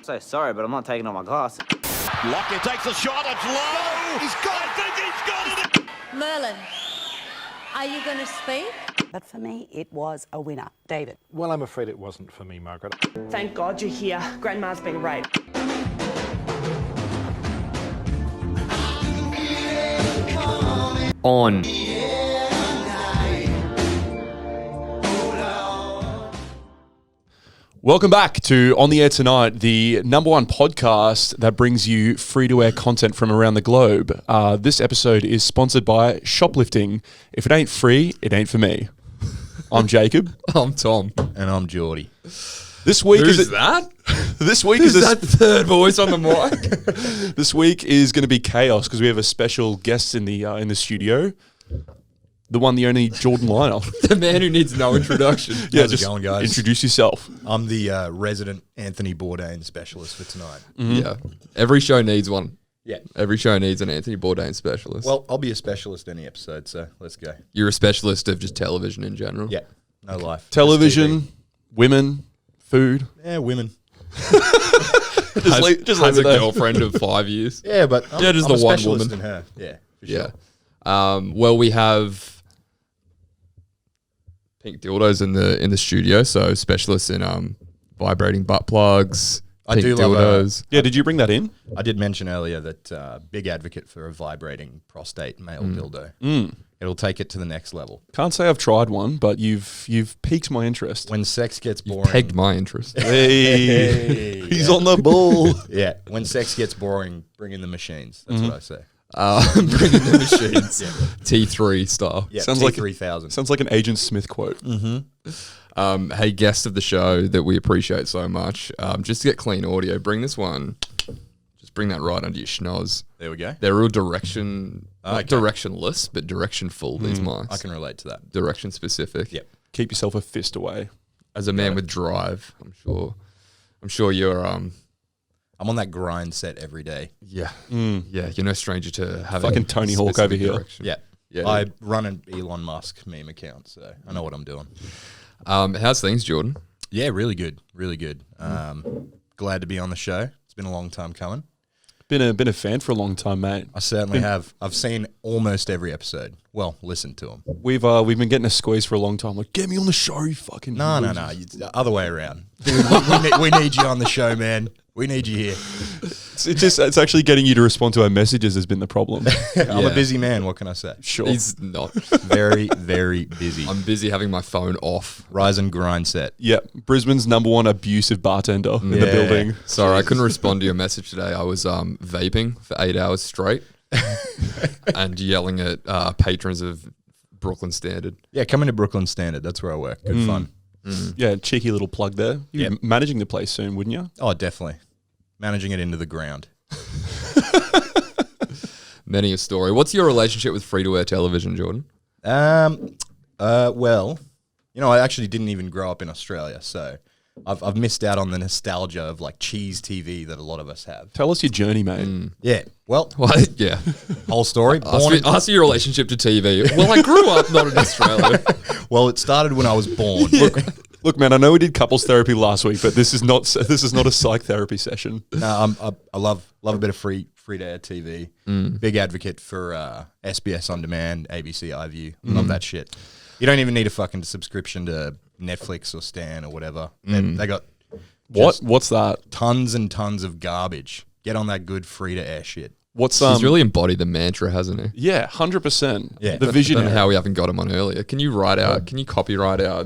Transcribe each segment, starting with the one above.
So sorry, but I'm not taking off my glass. Lockyer takes a shot, it's low! He's got it! I think he's got it! Merlin, are you going to speak? But for me, it was a winner. David. Well, I'm afraid it wasn't for me, Margaret. Thank God you're here. Grandma's been raped. On. Welcome back to On the Air Tonight, the number one podcast that brings you free-to-air content from around the globe. This episode is sponsored by Shoplifting. If it ain't free, it ain't for me. I'm Jacob. I'm Tom. And I'm Geordie. This week Who's that? This week Who's is that third voice on the mic? This week is going to be chaos because we have a special guest in the studio. The one, the only Jordan Liner. The man who needs no introduction. How's it going, guys? Introduce yourself. I'm the resident Anthony Bourdain specialist for tonight. Mm-hmm. Yeah. Every show needs one. Yeah. Every show needs an Anthony Bourdain specialist. Well, I'll be a specialist any episode, so let's go. You're a specialist of just television in general. Yeah. No life. Television, women, food. Yeah, women. Has a girlfriend of 5 years. Yeah, but I'm just a the one specialist woman. in her. Yeah, for Yeah. sure. Well, we have pink dildos in the studio, so specialists in vibrating butt plugs. I Pink do love dildos. Yeah, did you bring that in? I did mention earlier that big advocate for a vibrating prostate male dildo. It'll take it to the next level. Can't say I've tried one, but you've piqued my interest. When sex gets boring. Pegged my interest. Hey, he's on the ball. Yeah, when sex gets boring, bring in the machines. That's what I say. Bringing the machines. T3 style. Yeah, Sounds like 3000. Sounds like an Agent Smith quote. Hey, guest of the show that we appreciate so much. Just to get clean audio, bring this one. Just bring that right under your schnoz. There we go. They're real not directionless, but directionful, these mics. I can relate to that. Direction specific. Yep. Keep yourself a fist away. As a man with drive, I'm sure you're I'm on that grind set every day. yeah. Yeah, you're no stranger to having Fucking Tony Hawk over specific here. direction. Yeah. Yeah. I run an Elon Musk meme account, so I know what I'm doing. How's things, Jordan? Yeah, really good. Really good. Glad to be on the show. It's been a long time coming. Been a fan for a long time, mate. I certainly have. I've seen almost every episode. Well, listened to them. We've been getting a squeeze for a long time. Like, get me on the show, you fucking. No. losers. Other way around. Dude, we need you on the show, man. We need you here. It's actually getting you to respond to our messages has been the problem. I'm a busy man. What can I say? Sure. He's not. Very, very busy. I'm busy having my phone off. Rise and grind set. Yeah, Brisbane's number one abusive bartender in the building. Sorry, I couldn't respond to your message today. I was vaping for 8 hours straight and yelling at patrons of Brooklyn Standard. Yeah, come into Brooklyn Standard. That's where I work. Good fun. Yeah, cheeky little plug there. You're managing the place soon, wouldn't you? Oh, definitely. Managing it into the ground. Many a story. What's your relationship with free-to-air television, Jordan? Well, I actually didn't even grow up in Australia, so I've missed out on the nostalgia of like cheese TV that a lot of us have. Tell us your journey, mate. Yeah. Well, Yeah. whole story. Ask your relationship to TV. Well, I grew up not in Australia. Well, it started when I was born. Look, man, I know we did couples therapy last week, but this is not a psych therapy session. No, I love a bit of free to air TV. Big advocate for SBS On Demand, ABC iView. Love that shit. You don't even need a fucking subscription to Netflix or Stan or whatever. They got What's that? tons and tons of garbage. Get on that good free to air shit. What's He's really embodied the mantra, hasn't he? Yeah, 100%. Yeah. The I vision. don't know how we haven't got him on earlier. Can you copyright our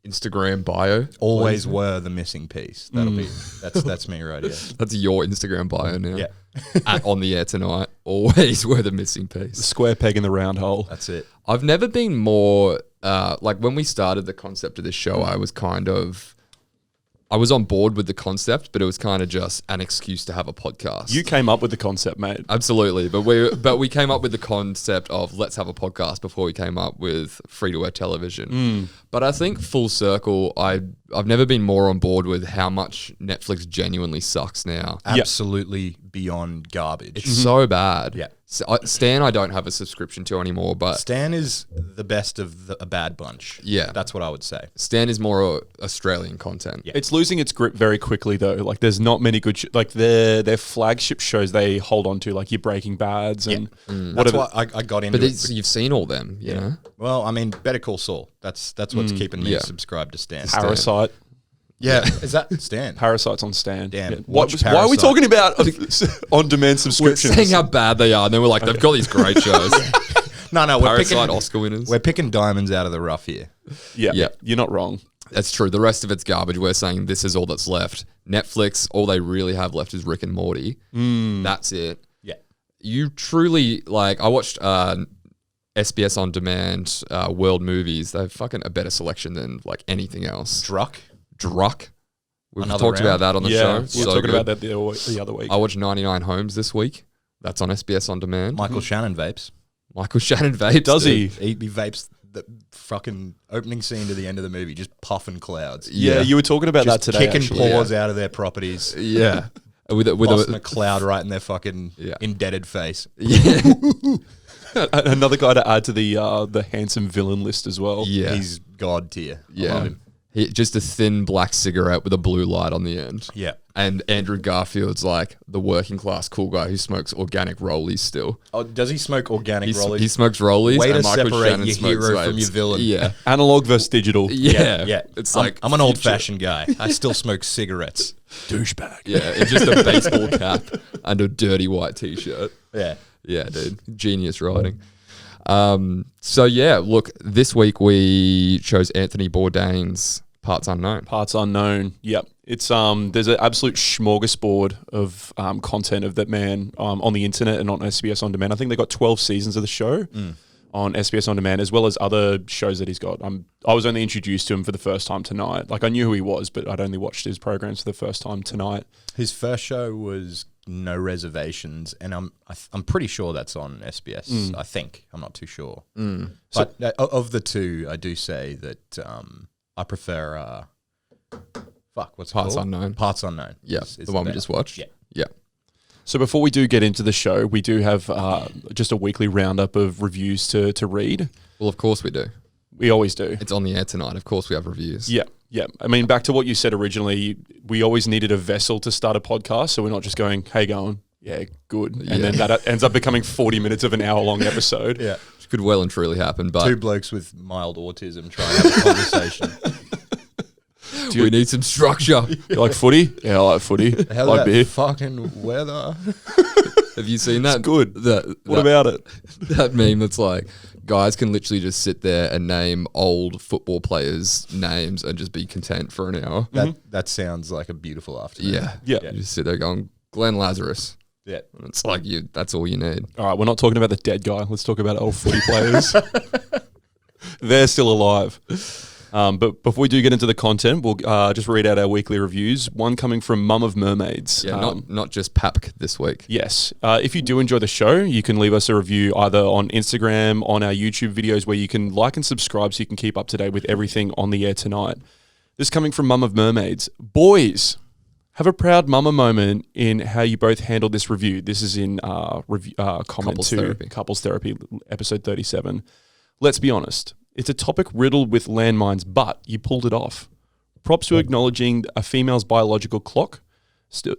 Instagram bio? Always please? were the missing piece. That's me right here. That's your Instagram bio now. Yeah. At On the Air Tonight. Always were the missing The piece. square peg in the round hole. That's it. I've never been more like when we started the concept of this show, I was on board with the concept, but it was kind of just an excuse to have a podcast. You came up with the concept, mate. Absolutely, but we came up with the concept of let's have a podcast before we came up with free-to-air television. But I think full circle, I've never been more on board with how much Netflix genuinely sucks now. Absolutely beyond garbage. It's so bad. Yeah. Stan, I don't have a subscription to anymore, but Stan is the best of a bad bunch. Yeah. That's what I would say. Stan is more Australian content. Yeah. It's losing its grip very quickly though. Like there's not many good like their flagship shows they hold on to, like your Breaking Bads and That's why I got into But it. you've seen all them, you know? Well, I mean, Better Call Saul. That's what's keeping me Yeah. subscribed to Stan. Parasite. Yeah, is that Stan? Parasite's on Stan. Damn. Yeah. Watch Why are we Parasite. talking about on-demand We're subscriptions? saying how bad they are, and then we're like, they've got these great shows. No, we're Parasite picking, Oscar winners. we're picking diamonds out of the rough here. Yeah, Yeah. you're not wrong. That's true. The rest of it's garbage. We're saying this is all that's left. Netflix, all they really have left is Rick and Morty. That's it. Yeah. You truly, like, I watched SBS On Demand, World Movies. They're fucking a better selection than, like, anything else. Druck. We've Another talked about round. that on the Yeah, show. we were So talking good. about that the other week. I watched 99 Homes this week. That's on SBS On Demand. Michael Shannon vapes. Michael Shannon vapes. Does dude. he? He vapes the fucking opening scene to the end of the movie, just puffing clouds. Yeah, you were talking about Just that today. kicking actually. paws out of their properties. Yeah. With Tossing a cloud right in their fucking Yeah. indebted face. yeah. Another guy to add to the handsome villain list as well. Yeah. He's god tier. I Yeah. love him. Just a thin black cigarette with a blue light on the end. Yeah. And Andrew Garfield's like the working class cool guy who smokes organic rollies still. Oh, does he smoke organic rollies? He smokes rollies. Way to and Michael separate Shannon your smokes hero from vapes. your villain. Yeah. Analog versus digital. Yeah. Yeah. It's I'm, like I'm an old fashioned guy. I still smoke cigarettes. Douchebag. Yeah. It's just a baseball cap and a dirty white t-shirt. Yeah. Yeah, dude. Genius writing. So yeah, look, this week we chose Anthony Bourdain's Parts Unknown. Parts unknown. Yep. It's there's an absolute smorgasbord of content of that man on the internet and on SBS On Demand. I think they got 12 seasons of the show on SBS On Demand, as well as other shows that he's got. I was only introduced to him for the first time tonight. Like I knew who he was, but I'd only watched his programs for the first time tonight. His first show was No Reservations, and I'm pretty sure that's on SBS. I think. I'm not too sure. But of the two, I do say that I prefer what's it Parts called? Unknown. Parts Unknown. Yeah, is the one we better. just watched. Yeah. Yeah. So before we do get into the show, we do have just a weekly roundup of reviews to read. Well, of course we do. We always do. It's on the air tonight. Of course we have reviews. Yeah, yeah. I mean, back to what you said originally, we always needed a vessel to start a podcast, so we're not just going, hey, going, yeah, good. And then that ends up becoming 40 minutes of an hour-long episode. Yeah. Which could well and truly happen, but Two blokes with mild autism trying to have a conversation. we need some structure. You like footy? Yeah, I like footy. How's like that beer. fucking weather? Have you seen that? It's good. That, What about it? that meme that's like, guys can literally just sit there and name old football players' names and just be content for an hour. That sounds like a beautiful afternoon. Yeah. Yeah. You just sit there going, Glenn Lazarus. Yeah. And it's like that's all you need. All right, we're not talking about the dead guy. Let's talk about old footy players. They're still alive. But before we do get into the content, we'll just read out our weekly reviews. One coming from Mum of Mermaids. Yeah, not just PAPK this week. Yes. If you do enjoy the show, you can leave us a review either on Instagram, on our YouTube videos, where you can like and subscribe so you can keep up to date with everything on the air tonight. This coming from Mum of Mermaids. Boys, have a proud mama moment in how you both handled this review. This is in comment Couples to Therapy. Couples Therapy, episode 37. Let's be honest. It's a topic riddled with landmines, but you pulled it off. Props to acknowledging a female's biological clock. Still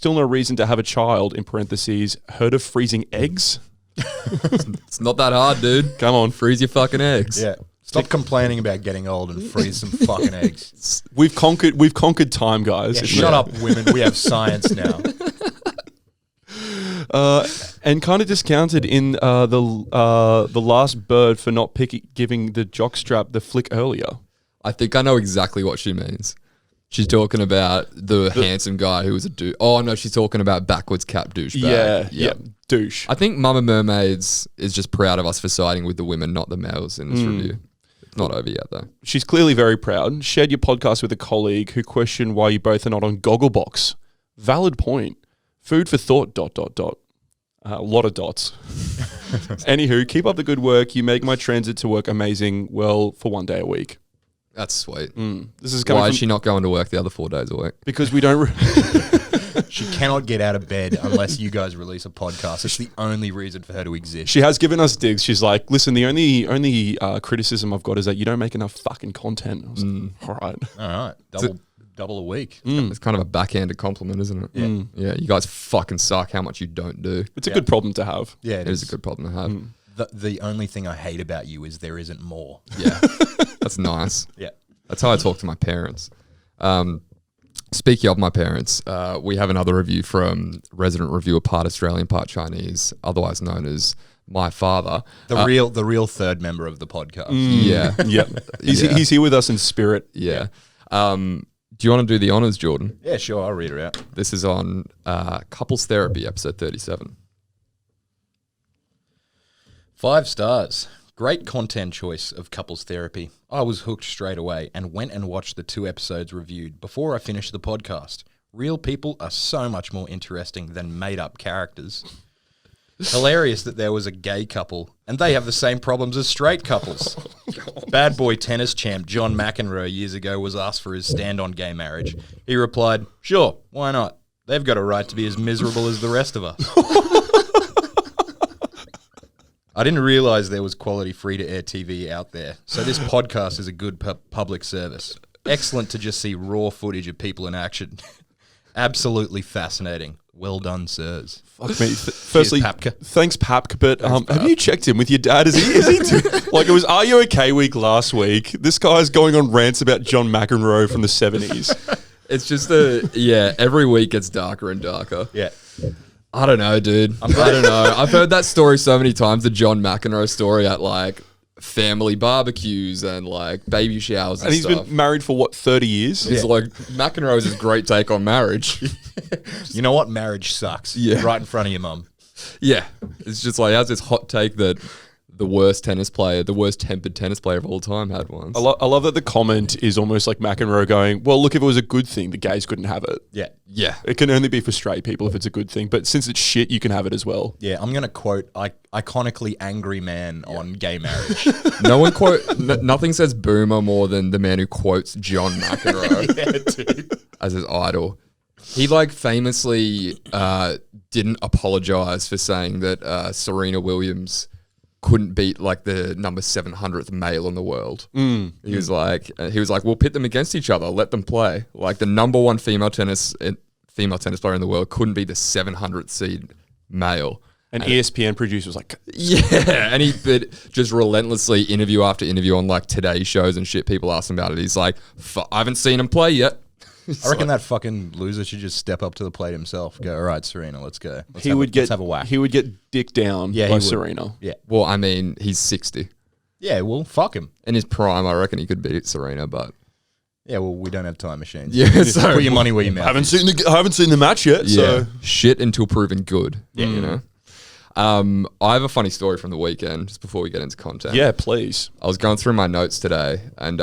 no reason to have a child, in parentheses, heard of freezing eggs? It's not that hard, dude. Come on. Freeze your fucking eggs. Yeah. Stop complaining about getting old and freeze some fucking eggs. We've conquered time, guys. Yeah, It's shut up, women. We have science now. And kind of discounted in the last bird for not giving the jockstrap the flick earlier. I think I know exactly what she means. She's talking about the handsome guy who was a douche. Oh, no, she's talking about backwards cap douchebag. Yeah, douche. I think Mama Mermaids is just proud of us for siding with the women, not the males in this review. It's not over yet, though. She's clearly very proud. Shared your podcast with a colleague who questioned why you both are not on Gogglebox. Valid point. Food for thought, ... A lot of dots. Anywho, keep up the good work. You make my transit to work amazing, well, for one day a week. That's sweet. This is coming Why from, is she not going to work the other 4 days a week? because we don't... She cannot get out of bed unless you guys release a podcast. It's the only reason for her to exist. She has given us digs. She's like, listen, the only criticism I've got is that you don't make enough fucking content. I was like, all right. All right. Double a week. It's kind of a backhanded compliment, isn't it? Yeah. Yeah, you guys fucking suck how much you don't do. It's a good problem to have. Yeah, It is a good problem to have. The only thing I hate about you is there isn't more. Yeah. That's nice. Yeah. That's how I talk to my parents. Speaking of my parents, we have another review from resident reviewer, part Australian, part Chinese, otherwise known as my father. The real third member of the podcast. Yeah. Yeah. He's here with us in spirit. Yeah. Do you want to do the honors, Jordan? Yeah, sure. I'll read her out. This is on Couples Therapy, episode 37. 5 stars. Great content choice of Couples Therapy. I was hooked straight away and went and watched the 2 episodes reviewed before I finished the podcast. Real people are so much more interesting than made-up characters. Hilarious that there was a gay couple and they have the same problems as straight couples. Bad boy tennis champ John McEnroe years ago was asked for his stand on gay marriage. He replied, "Sure, why not? They've got a right to be as miserable as the rest of us." I didn't realize there was quality free-to-air TV out there, so this podcast is a good public service. Excellent to just see raw footage of people in action. Absolutely fascinating. Well done, sirs. Fuck me. Firstly, Papka. thanks, Papka. But have you checked in with your dad? Is he like it was Are You Okay week last week? This guy's going on rants about John McEnroe from the 70s. It's just every week gets darker and darker. Yeah. I don't know, dude. I don't know. I've heard that story so many times, the John McEnroe story at like family barbecues and like baby showers and he's stuff. been married for what, 30 years? It's like McEnroe's his great take on marriage. You know what? Marriage sucks. Yeah. Right in front of your mum. Yeah. It's just like, he has this hot take that the worst tempered tennis player of all time had once. I love that the comment is almost like McEnroe going, well, look, if it was a good thing, the gays couldn't have it. Yeah. Yeah. It can only be for straight people if it's a good thing. But since it's shit, you can have it as well. Yeah, I'm going to quote iconically angry man on gay marriage. Nothing says boomer more than the man who quotes John McEnroe as his idol. He like famously didn't apologize for saying that Serena Williams couldn't beat like the number 700th male in the world. He was like, we'll pit them against each other, let them play. Like the number 1 female tennis player in the world couldn't be the 700th seed male. And ESPN producer was like, yeah, and he just relentlessly interview after interview on like Today shows and shit. People ask him about it. He's like, I haven't seen him play yet. I reckon that fucking loser should just step up to the plate himself. Go, all right, Serena, let's go. Let's have a whack. He would get dick down by Serena. Yeah. Well, I mean, he's 60. Yeah, well, fuck him. In his prime, I reckon he could beat Serena, but yeah, well, we don't have time machines. Yeah, so put your money where your mouth is. I haven't seen the match yet. Yeah, So shit until proven good. Yeah, you know. I have a funny story from the weekend just before we get into content. yeah, please. I was going through my notes today, and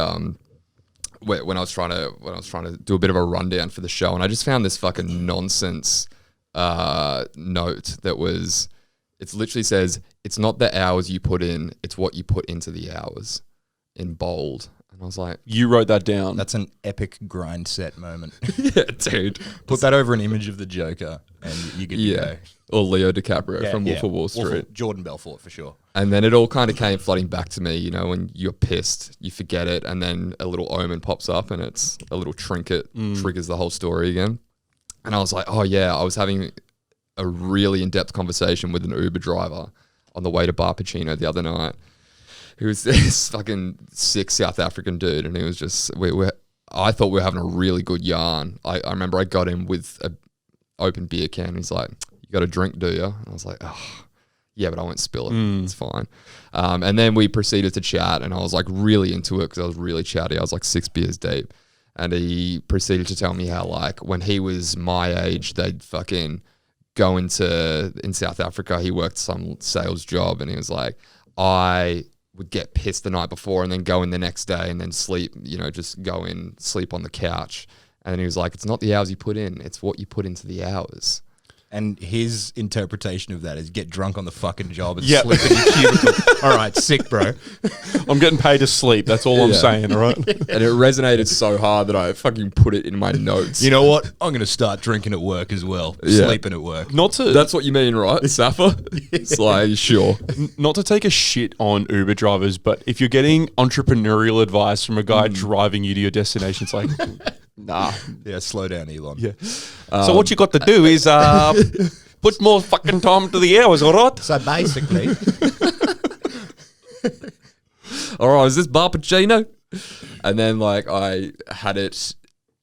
when I was trying to do a bit of a rundown for the show, and I just found this fucking nonsense note that was, it literally says, "It's not the hours you put in, it's what you put into the hours," in bold. And I was like, You wrote that down. That's an epic grind set moment. yeah, dude. Put that over an image of the Joker and you get to go. Or Leo DiCaprio from Wolf of Wall Street. Jordan Belfort for sure. And then it all kind of came flooding back to me, you know, when you're pissed, you forget it, and then a little omen pops up and it's a little trinket, triggers the whole story again. And I was like, oh yeah, I was having a really in-depth conversation with an Uber driver on the way to Bar Pacino the other night. He was this fucking sick South African dude, and he was just, I thought we were having a really good yarn. I remember I got him with an open beer can, and he's like, "You got a drink, do you?" And I was like, "Oh, yeah, but I won't spill it. It's fine." And then we proceeded to chat, and I was like really into it because I was really chatty. I was like 6 beers deep. And he proceeded to tell me how like when he was my age, they'd fucking go in South Africa, he worked some sales job, and he was like, I would get pissed the night before and then go in the next day and then sleep, you know, just go in, sleep on the couch. And then he was like, it's not the hours you put in, it's what you put into the hours. And his interpretation of that is get drunk on the fucking job and Yep. sleep in your cubicle. All right, sick, bro. I'm getting paid to sleep. That's all I'm Yeah. saying, all right? And it resonated so hard that I fucking put it in my notes. You know what? I'm going to start drinking at work as well. Yeah. Sleeping at work. Not to That's what you mean, right, Safa? It's like, sure. not to take a shit on Uber drivers, but if you're getting entrepreneurial advice from a guy driving you to your destination, it's like, nah. Yeah, slow down, Elon. Yeah. So what you got to do is put more fucking time to the hours, all right? So basically, All right, is this Bar Pacino? And then like I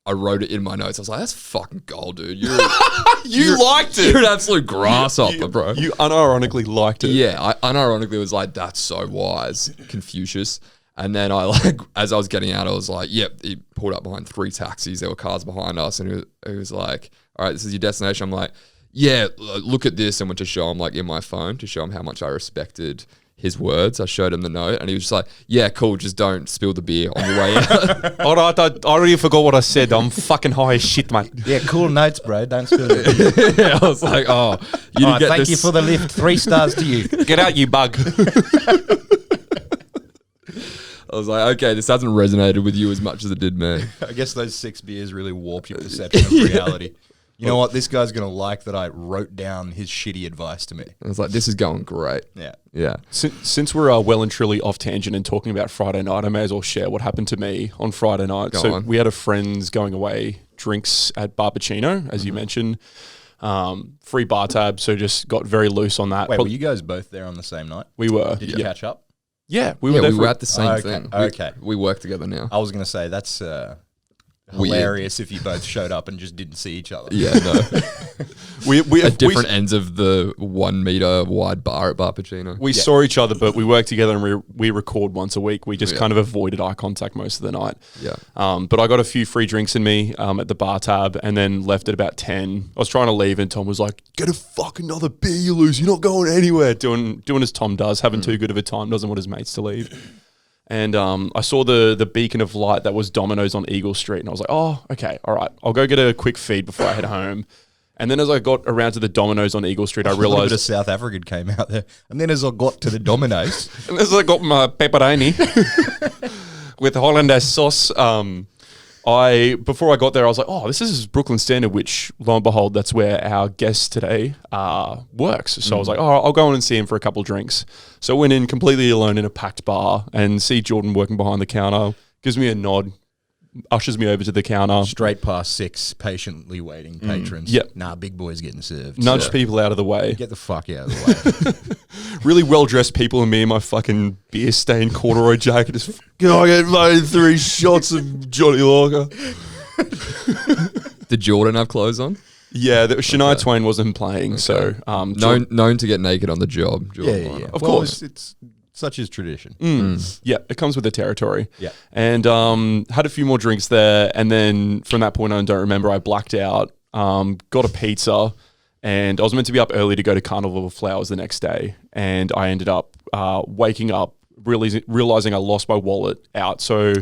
wrote it in my notes. I was like, that's fucking gold, dude. You liked it. You're an absolute grasshopper, bro. You unironically liked it. Yeah, I unironically was like, that's so wise, Confucius. And then I like, as I was getting out, I was like, yep, he pulled up behind 3 taxis. There were cars behind us. And he was like, all right, this is your destination. I'm like, yeah, look at this. And went to show him like in my phone to show him how much I respected his words. I showed him the note and he was just like, yeah, cool. Just don't spill the beer on the way out. All right, I already forgot what I said. I'm fucking high as shit, mate. yeah, cool notes, bro. Don't spill it. Yeah, I was like, oh, you didn't get Thank this. you for the lift. 3 stars to you. Get out, you bug. I was like, okay, this hasn't resonated with you as much as it did me. I guess those 6 beers really warped your perception of reality. You know what? This guy's going to like that I wrote down his shitty advice to me. I was like, this is going great. Yeah. Yeah. Since we're well and truly off tangent and talking about Friday night, I may as well share what happened to me on Friday night. Go on. We had a friends going away drinks at Bar Pacino, as you mentioned. Free bar tab, so just got very loose on that. Wait, were you guys both there on the same night? We were. Did you catch up? Yeah, we were Yeah, there we for were at the same Okay, thing. okay. We work together now. I was going to say, that's hilarious if you both showed up and just didn't see each other. Yeah, no. we At different ends of the 1 meter wide bar at Bar Pacino. We saw each other, but we work together and we record once a week. We just kind of avoided eye contact most of the night. Yeah. But I got a few free drinks in me at the bar tab and then left at about 10. I was trying to leave and Tom was like, get a fucking another beer, you lose. You're not going anywhere. Doing as Tom does, having too good of a time, doesn't want his mates to leave. And I saw the beacon of light that was Domino's on Eagle Street. And I was like, oh, okay, all right. I'll go get a quick feed before I head home. And then as I got around to the Domino's on Eagle Street, I A little bit realized... of South African came out there. And then as I got to the Domino's, And as I got my pepperoni with Hollandaise sauce, before I got there, I was like, oh, this is Brooklyn Standard, which, lo and behold, that's where our guest today works. So I was like, oh, I'll go in and see him for a couple of drinks. So I went in completely alone in a packed bar and see Jordan working behind the counter, gives me a nod, ushers me over to the counter. straight past 6 patiently waiting patrons. Yep. Nah, big boy's getting served. Nudge So people out of the way. get the fuck out of the way. Really well-dressed people and me in my fucking beer-stained corduroy jacket. Just, can I get made 3 shots of Johnny Walker? Did Jordan have clothes on? Yeah, Shania Twain wasn't playing, so... Known to get naked on the job. Jordan Yeah. Liner. Of course. It's such is tradition. Yeah, it comes with the territory. Yeah. And had a few more drinks there, and then from that point on, don't remember, I blacked out, got a pizza, and I was meant to be up early to go to Carnival of Flowers the next day, and I ended up waking up, realizing I lost my wallet out, so...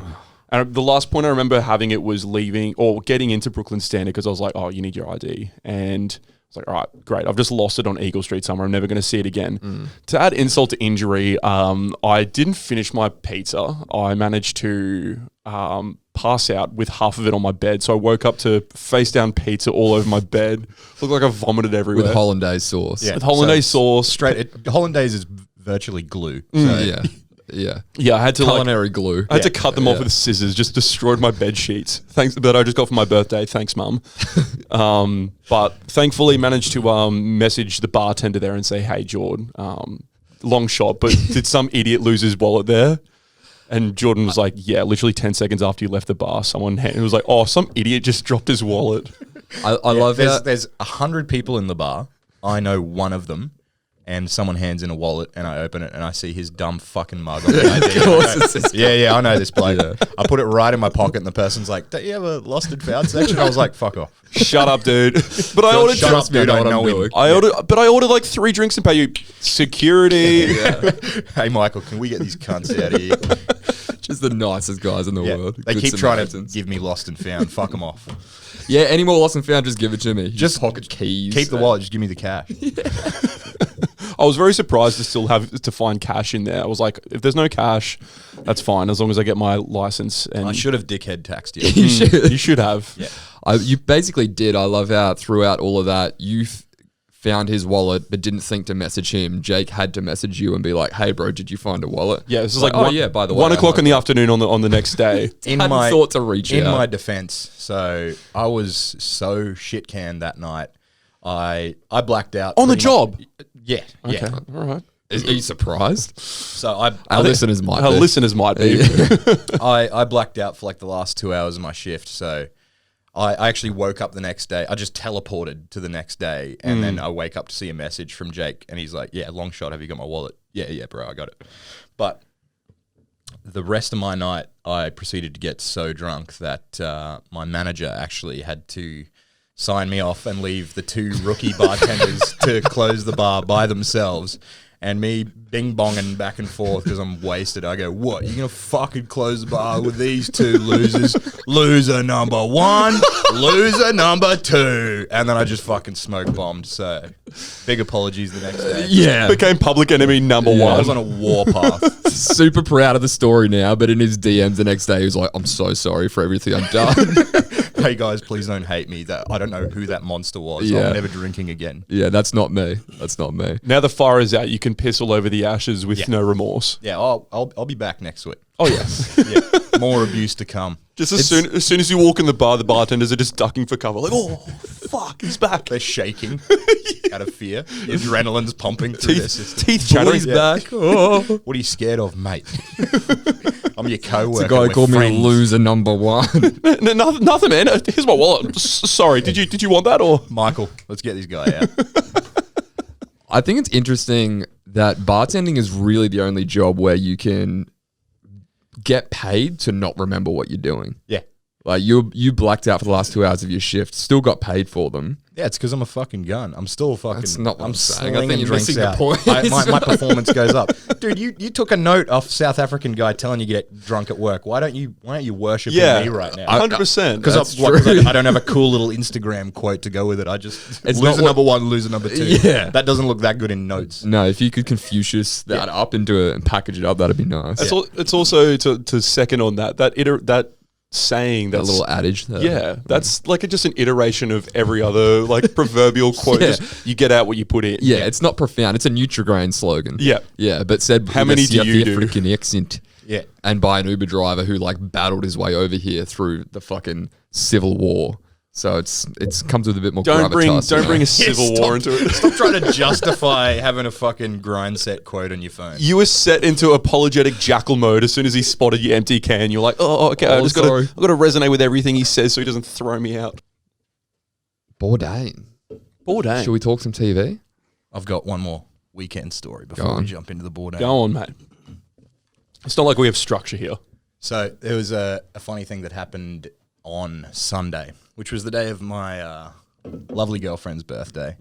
And the last point I remember having it was leaving or getting into Brooklyn Standard because I was like, oh, you need your ID. And I was like, all right, great. I've just lost it on Eagle Street somewhere. I'm never going to see it again. To add insult to injury, I didn't finish my pizza. I managed to pass out with half of it on my bed. So I woke up to face down pizza all over my bed. Looked like I vomited everywhere. With hollandaise sauce. Yeah. With hollandaise sauce. Hollandaise is virtually glue. So Yeah. Yeah. Yeah, I had to Culinary glue. I had to cut them off with scissors. Just destroyed my bed sheets. Thanks, that I just got for my birthday. Thanks, Mum. But thankfully managed to message the bartender there and say, "Hey, Jordan, long shot, but did some idiot lose his wallet there?" And Jordan was like, "Yeah, literally 10 seconds after you left the bar, someone it was like, oh, some idiot just dropped his wallet." I love that. There's 100 people in the bar. I know one of them. And someone hands in a wallet, and I open it, and I see his dumb fucking mug on the ID. Yeah, I know this bloke. I put it right in my pocket, and the person's like, "Don't you have a lost and found section?" I was like, "Fuck off." Shut up, dude. But I ordered. Shut up, dude. I know him. I ordered like 3 drinks and pay you security. Hey, Michael, can we get these cunts out of here? Just the nicest guys in the world. They Good keep trying to Samaritans. give me lost and found. Fuck them off. Yeah, any more lost and found, just give it to me. Just pocket keys. Keep the wallet. Just give me the cash. I was very surprised to still have to find cash in there. I was like, if there's no cash, that's fine as long as I get my license. And I should have dickhead taxed you. You should. You should have. Yeah. You basically did. I love how throughout all of that, you found his wallet but didn't think to message him. Jake had to message you and be like, "Hey, bro, did you find a wallet?" Yeah, this is like oh yeah. By the way, 1 o'clock in the afternoon on the next day. Hadn't thought to reach in out. my defense, so I was so shit canned that night. I blacked out On the pretty job? much. Yeah. Okay, Yeah. all right. Are you surprised? So I Our listeners might. Our be. listeners might be. I blacked out for like the last 2 hours of my shift. So I actually woke up the next day. I just teleported to the next day, and then I wake up to see a message from Jake, and he's like, "Yeah, long shot. Have you got my wallet?" Yeah, bro, I got it. But the rest of my night, I proceeded to get so drunk that my manager actually had to sign me off and leave the 2 rookie bartenders to close the bar by themselves. And me bing-bonging back and forth because I'm wasted. I go, what? You're going to fucking close the bar with these 2 losers? Loser number 1, loser number 2. And then I just fucking smoke bombed. So big apologies the next day. Yeah. Became public enemy number I one. was on a warpath. Super proud of the story now, but in his DMs the next day, he was like, "I'm so sorry for everything I've done." Hey guys, please don't hate me. That I don't know who that monster was. Yeah. I'm never drinking again. Yeah, that's not me. That's not me. Now the fire is out. You can piss all over the ashes with no remorse. Yeah, I'll be back next week. Oh yes. Yeah, more abuse to come. Just as soon as you walk in the bar, the bartenders are just ducking for cover. Like, oh fuck, he's back. They're shaking out of fear. The adrenaline's pumping through their system. Teeth chattering. He's back. Oh. What are you scared of, mate? I'm your co-worker. The guy We're called friends. me loser number 1. No, nothing, man. Here's my wallet. Sorry, did you want that or? Michael, let's get this guy out. I think it's interesting that bartending is really the only job where you can get paid to not remember what you're doing. Yeah. Like you blacked out for the last 2 hours of your shift, still got paid for them. Yeah, it's because I'm a fucking gun. I'm still fucking. That's not what I'm saying. I think slinging you're drinks missing the out. point. My performance goes up, dude. You took a note off South African guy telling you to get drunk at work. Why don't you worship me right now? 100%. Because I don't have a cool little Instagram quote to go with it. I just It's loser not number 1, loser number 2. Yeah. That doesn't look that good in notes. No, if you could Confucius that up into it and package it up, that'd be nice. It's also to second on that saying That that's little adage. that's like just an iteration of every other like proverbial quote. Yeah. Just, you get out what you put in. Yeah, it's not profound. It's a Nutrigrain slogan. Yeah. Yeah, but said How with a many do South you do? African accent. Yeah. And by an Uber driver who like battled his way over here through the fucking civil war. So it's comes with a bit more Don't gravitas. bring a you know? civil war into it. Stop trying to justify having a fucking grind set quote on your phone. You were set into apologetic jackal mode as soon as he spotted your empty can. You're like, oh, okay, I've got to resonate with everything he says so he doesn't throw me out. Bourdain. Should we talk some TV? I've got one more weekend story before we jump into the Bourdain. Go on, mate. It's not like we have structure here. So there was a funny thing that happened on Sunday, which was the day of my lovely girlfriend's birthday.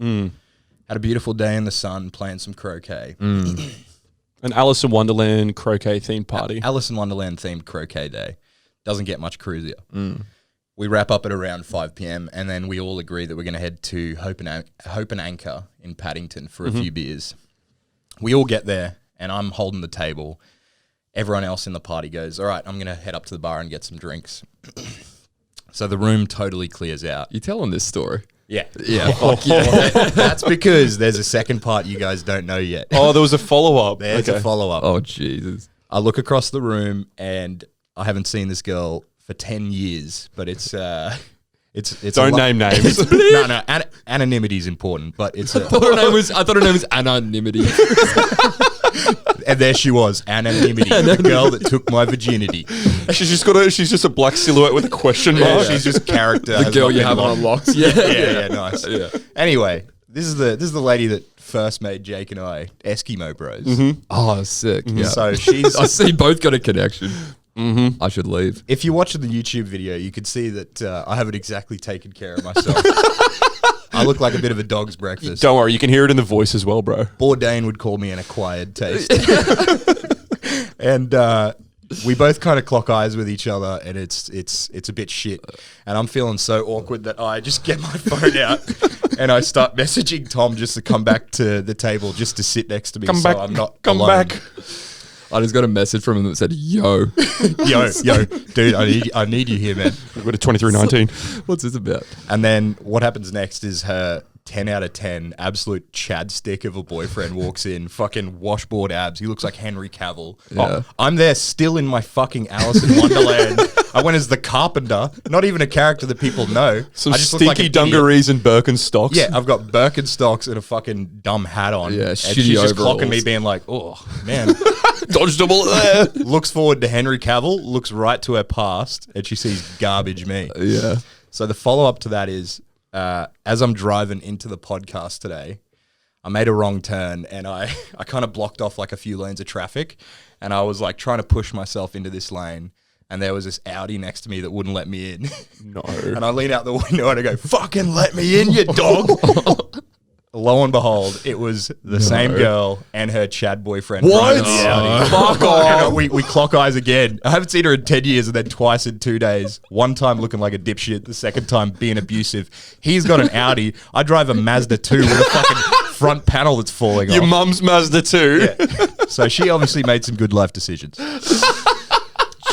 Had a beautiful day in the sun, playing some croquet. An Alice in Wonderland croquet themed party. Alice in Wonderland themed croquet day. Doesn't get much cruisier. We wrap up at around 5 p.m. and then we all agree that we're going to head to Hope and Anchor in Paddington for a few beers. We all get there and I'm holding the table. Everyone else in the party goes, all right, I'm going to head up to the bar and get some drinks. So the room totally clears out. You telling this story? Yeah. Yeah. Fuck yeah. That's because there's a second part you guys don't know yet. Oh, there was a follow-up. There's a follow-up. Oh, Jesus. I look across the room and I haven't seen this girl for 10 years, but it's Don't name names. No, anonymity is important, but it's I thought her name was Anonymity. and there she was, anonymity, the girl that took my virginity. She's just a black silhouette with a question Yeah, mark. she's just character. The girl you have on locks. Yeah, nice. Yeah. Anyway, this is the lady that first made Jake and I Eskimo Bros. Oh, sick. Yeah. So she's. I see both got a connection. I should leave. If you watch the YouTube video, you could see that I haven't exactly taken care of myself. I look like a bit of a dog's breakfast. Don't worry, you can hear it in the voice as well, bro. Bourdain would call me an acquired taste. And we both kind of clock eyes with each other, and it's a bit shit. And I'm feeling so awkward that I just get my phone out and I start messaging Tom just to come back to the table, just to sit next to me. Come back. I'm not Come alone. back. I just got a message from him that said, "Yo, yo, dude, I need you here, man." We've got a 2319. what's this about?" And then what happens next is her 10 out of 10 absolute Chad stick of a boyfriend walks in, fucking washboard abs. He looks like Henry Cavill. Yeah. Oh, I'm there still in my fucking Alice in Wonderland. I went as the carpenter, not even a character that people know. Some I just look like stinky an dungarees and Birkenstocks. idiot. Yeah, I've got Birkenstocks and a fucking dumb hat on. Yeah, and shitty she's just overalls. clocking me being like, oh, man. Dodged a bullet there. Looks forward to Henry Cavill, looks right to her past, and she sees garbage me. Yeah. So the follow-up to that is, as I'm driving into the podcast today, I made a wrong turn and I kind of blocked off like a few lanes of traffic, and I was like trying to push myself into this lane, and there was this Audi next to me that wouldn't let me in. No. And I lean out the window and I go, "Fucking let me in, you dog." Lo and behold, it was the same girl and her Chad boyfriend. What? driving the Audi. Fuck off. And we clock eyes again. I haven't seen her in 10 years and then twice in 2 days. One time looking like a dipshit, the second time being abusive. He's got an Audi. I drive a Mazda 2 with a fucking front panel that's falling Your off. mum's Mazda 2. Yeah. So she obviously made some good life decisions.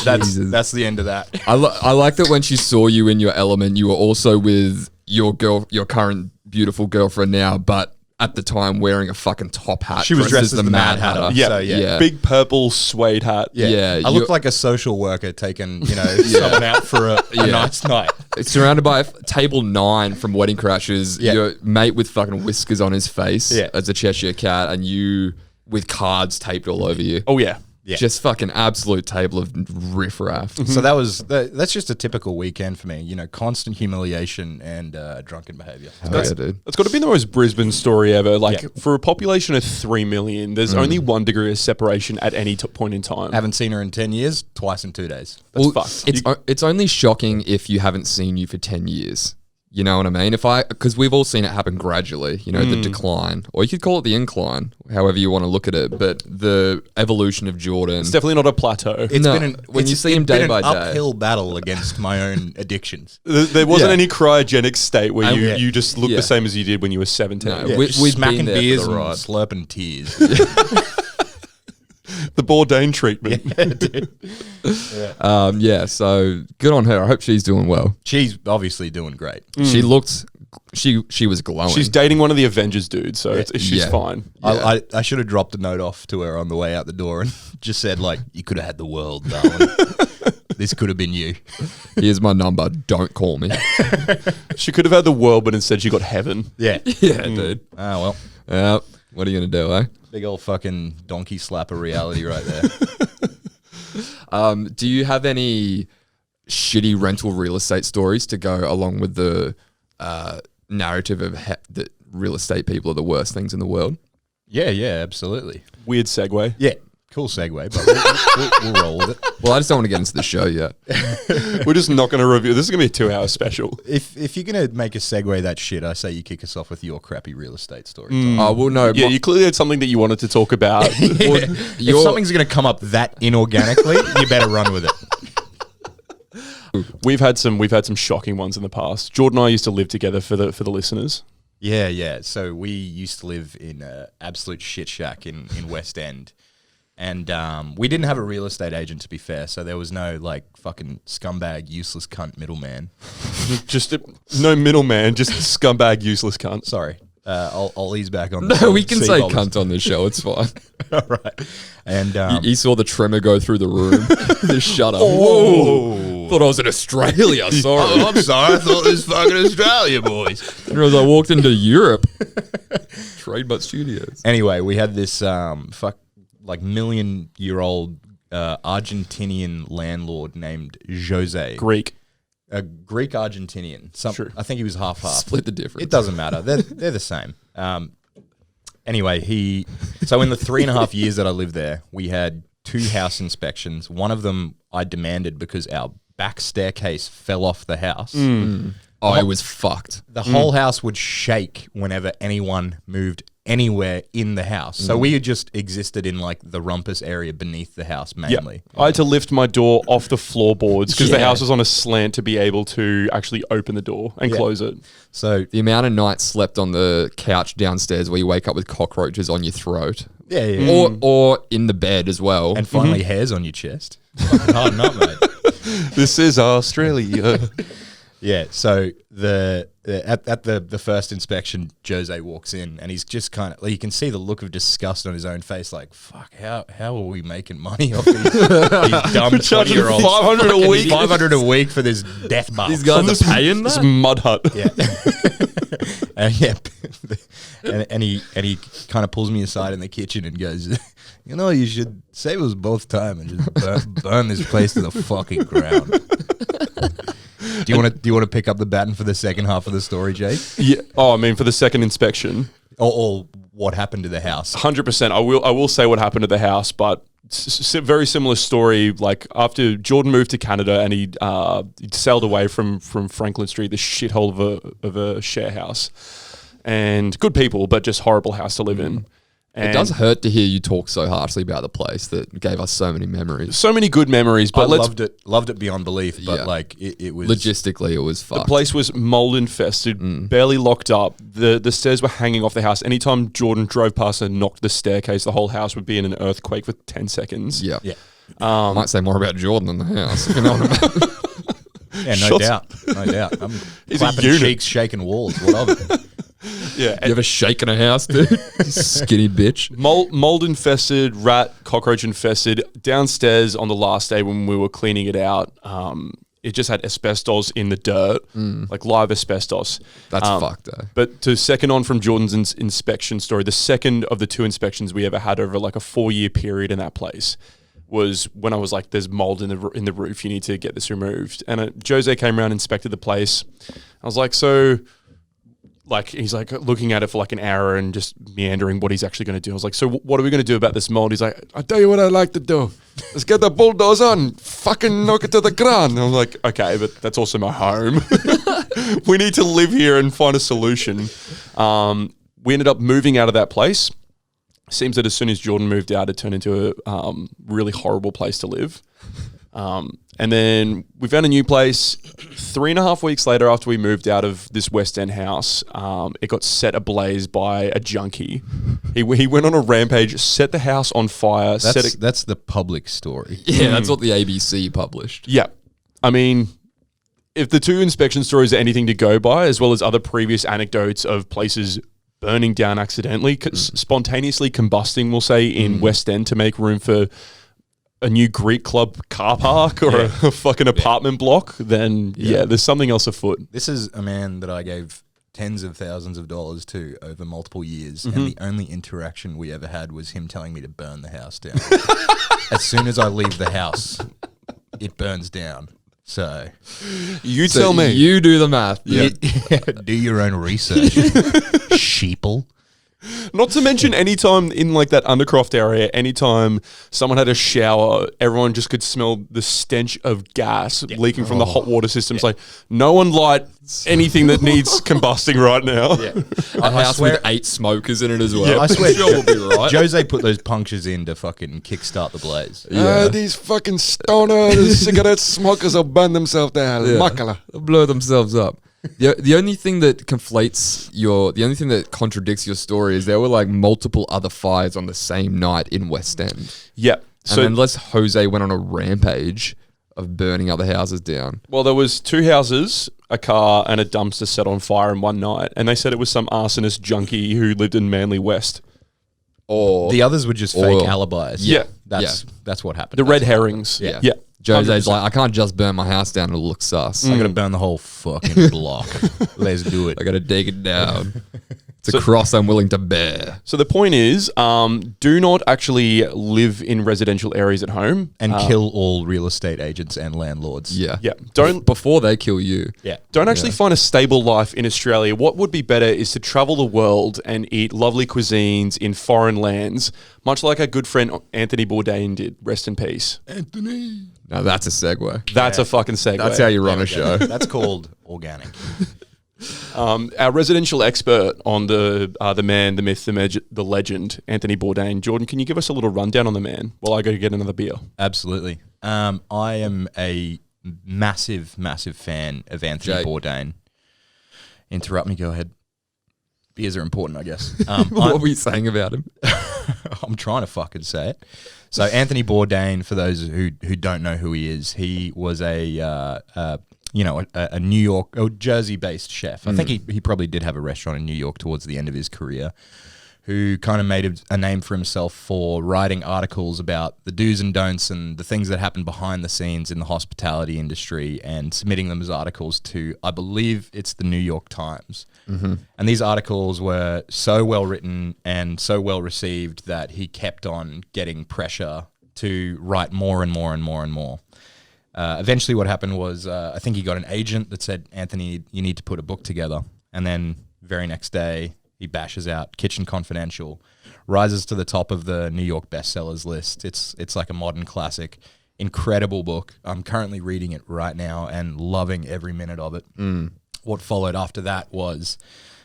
Jesus. That's the end of that. I like that when she saw you in your element, you were also with your current beautiful girlfriend now, but at the time wearing a fucking top hat. She was dressed as the Mad Hatter. Yeah. So, yeah. Big purple suede hat. Yeah, I looked like a social worker taking, someone out for a nice night. Surrounded by table 9 from Wedding Crashers, Yeah. your mate with fucking whiskers on his face Yeah. as a Cheshire cat, and you with cards taped all over you. Oh, yeah. Yeah. Just fucking absolute table of riffraff. So that's just a typical weekend for me. Constant humiliation and drunken behavior. Yeah, dude. It's got to be the most Brisbane story ever. Like, Yeah. for a population of 3 million, there's only 1 degree of separation at any point in time. Haven't seen her in 10 years, twice in 2 days. That's Well, fucked. it's only shocking if you haven't seen you for 10 years. You know what I mean? Because we've all seen it happen gradually, the decline, or you could call it the incline, however you want to look at it. But the evolution of Jordan. It's definitely not a plateau. When you see him day by day. uphill battle against my own addictions. There wasn't Yeah. any cryogenic state where And- you just look Yeah. the same as you did when you were 17. No. Yeah, We- just we've smacking been there for beers the and ride. slurping tears. The Bourdain treatment. So good on her. I hope she's doing well. She's obviously doing great. She looked, she was glowing. She's dating one of the Avengers dudes, so she's Yeah. fine. I should have dropped a note off to her on the way out the door and just said, like, "You could have had the world, darling. This could have been you." Here's my number. Don't call me. She could have had the world, but instead she got heaven. Yeah. Yeah, dude. Oh, well. Yeah. What are you gonna do, eh? Big old fucking donkey slapper reality right there. Do you have any shitty rental real estate stories to go along with the narrative of that real estate people are the worst things in the world? Yeah, absolutely. Weird segue. Yeah. Cool segue, but we'll roll with it. Well, I just don't want to get into the show yet. We're just not going to review. This is going to be a 2-hour special. If you're going to make a segue that shit, I say you kick us off with your crappy real estate story. Oh, well, no. Yeah, you clearly had something that you wanted to talk about. If something's going to come up that inorganically, you better run with it. We've had some shocking ones in the past. Jordan and I used to live together for the listeners. Yeah. So we used to live in an absolute shit shack in West End. And we didn't have a real estate agent, to be fair. So there was no, like, fucking scumbag, useless cunt middleman. No middleman, just scumbag, useless cunt. Sorry. I'll ease back on No, we can say seagullers. cunt on this show. It's fine. All right. And He saw the trimmer go through the room. Just shut up. Whoa. Thought I was in Australia. Sorry. I'm sorry. I thought this was fucking Australia, boys. As I walked into Europe. Tradebutt Studios. Anyway, we had this million-year-old Argentinian landlord named Jose. Greek. A Greek Argentinian. Sure. I think he was half. Split the difference. It doesn't matter. They're the same. Anyway, so in the 3.5 years that I lived there, we had 2 house inspections. One of them I demanded because our back staircase fell off the house. Oh, it was fucked. The whole house would shake whenever anyone moved anywhere in the house. So we just existed in like the rumpus area beneath the house mainly. I had to lift my door off the floorboards because the Yeah. house was on a slant to be able to actually open the door and close it. So The amount of nights slept on the couch downstairs where you wake up with cockroaches on your throat. yeah. Or in the bed as well. And finally hairs on your chest. Fucking hard enough, mate. This is Australia. Yeah, so at the first inspection, Jose walks in and he's just kind of like, you can see the look of disgust on his own face, like, fuck, how are we making money off these dumb 20-year-olds? 500 a week. 500 a week for this death bar. These guys are paying This that? mud hut. Yeah. and he kind of pulls me aside in the kitchen and goes, you know, you should save us both time and just burn this place to the fucking ground. Do you want to pick up the baton for the second half of the story, Jake? Yeah. Oh, I mean, for the second inspection, Or what happened to the house? 100%. I will say what happened to the house, but very similar story. Like after Jordan moved to Canada and he'd sailed away from Franklin Street, this shithole of a share house, and good people, but just horrible house to live in. And It does hurt to hear you talk so harshly about the place that gave us so many memories. so many good memories, but I loved it beyond belief, but Yeah. like it was Logistically, it was fucked. the place was mold infested, barely locked up. The stairs were hanging off the house. Anytime Jordan drove past and knocked the staircase, the whole house would be in an earthquake for 10 seconds. Yeah. Yeah. I might say more about Jordan than the house. If you know what I mean. Yeah, no Shots- doubt. No doubt. I'm He's a clapping unit. cheeks, shaking walls. What of it? Yeah. You ever shaken a house, dude? You skinny bitch. Mold infested, rat, cockroach infested. Downstairs on the last day when we were cleaning it out, it just had asbestos in the dirt, like live asbestos. That's fucked, though. But to second on from Jordan's inspection story, the second of the 2 inspections we ever had over like a 4-year period in that place was when I was like, "There's mold in the roof. You need to get this removed." And Jose came around, inspected the place. I was like, "So." Like, he's like looking at it for like an hour and just meandering what he's actually going to do. I was like, "So what are we going to do about this mold?" He's like, "I'll tell you what I'd like to do. Let's get the bulldozer and fucking knock it to the ground." And I'm like, "Okay, but that's also my home. We need to live here and find a solution." We ended up moving out of that place. Seems that as soon as Jordan moved out, it turned into a really horrible place to live. And then we found a new place 3.5 weeks later after we moved out of this West End house. It got set ablaze by a junkie. He went on a rampage, set the house on fire. That's the public story. Yeah, that's what the ABC published. Yeah. I mean, if the 2 inspection stories are anything to go by, as well as other previous anecdotes of places burning down accidentally, spontaneously combusting, we'll say, in West End to make room for a new Greek club car park or a fucking apartment block, then there's something else afoot. This is a man that I gave tens of thousands of dollars to over multiple years, and the only interaction we ever had was him telling me to burn the house down. As soon as I leave the house, it burns down. So You So tell me. You do the math. do your own research, sheeple. Not to mention anytime in like that Undercroft area, anytime someone had a shower, everyone just could smell the stench of gas leaking from the hot water systems. Like, no one light anything that needs combusting right now. A house with 8 smokers in it as well. I swear, Sure, we'll be right. Jose put those punctures in to fucking kickstart the blaze. These fucking stoners, cigarette smokers will burn themselves down. Makala. They'll blow themselves up. The only thing that contradicts your story is there were like multiple other fires on the same night in West End. Yeah. So unless Jose went on a rampage of burning other houses down. Well, there was 2 houses, a car, and a dumpster set on fire in one night, and they said it was some arsonist junkie who lived in Manly West. Or The others were just Oil. fake alibis. Yeah. That's what happened. The red herrings. Yeah. Yeah. Jose's 100%. like, I can't just burn my house down, it'll look sus. I'm gonna burn the whole fucking block. Let's do it. I gotta dig it down. It's a cross I'm willing to bear. So the point is, do not actually live in residential areas at home. And kill all real estate agents and landlords. Yeah. Yeah. Don't Before they kill you. Yeah. Don't actually find a stable life in Australia. What would be better is to travel the world and eat lovely cuisines in foreign lands, much like our good friend Anthony Bourdain did. Rest in peace. Now that's a segue. That's a fucking segue. That's how you run a show. That's called organic. Our residential expert on the man, the myth, the legend, Anthony Bourdain. Jordan, can you give us a little rundown on the man while I go get another beer? Absolutely. I am a massive fan of Anthony Jake. Bourdain. Interrupt me, go ahead. Beers are important, I guess. What were you saying about him? I'm trying to fucking say it. So Anthony Bourdain, for those who don't know who he is, he was a New York or Jersey-based chef. I think he probably did have a restaurant in New York towards the end of his career, who kind of made a name for himself for writing articles about the do's and don'ts and the things that happen behind the scenes in the hospitality industry and submitting them as articles to, I believe it's the New York Times. Mm-hmm. And these articles were so well written and so well received that he kept on getting pressure to write more and more and more and more. Eventually what happened was I think he got an agent that said, Anthony, you need to put a book together. And then very next day, he bashes out Kitchen Confidential, rises to the top of the New York bestsellers list. It's like a modern classic, incredible book. I'm currently reading it right now and loving every minute of it. What followed after that was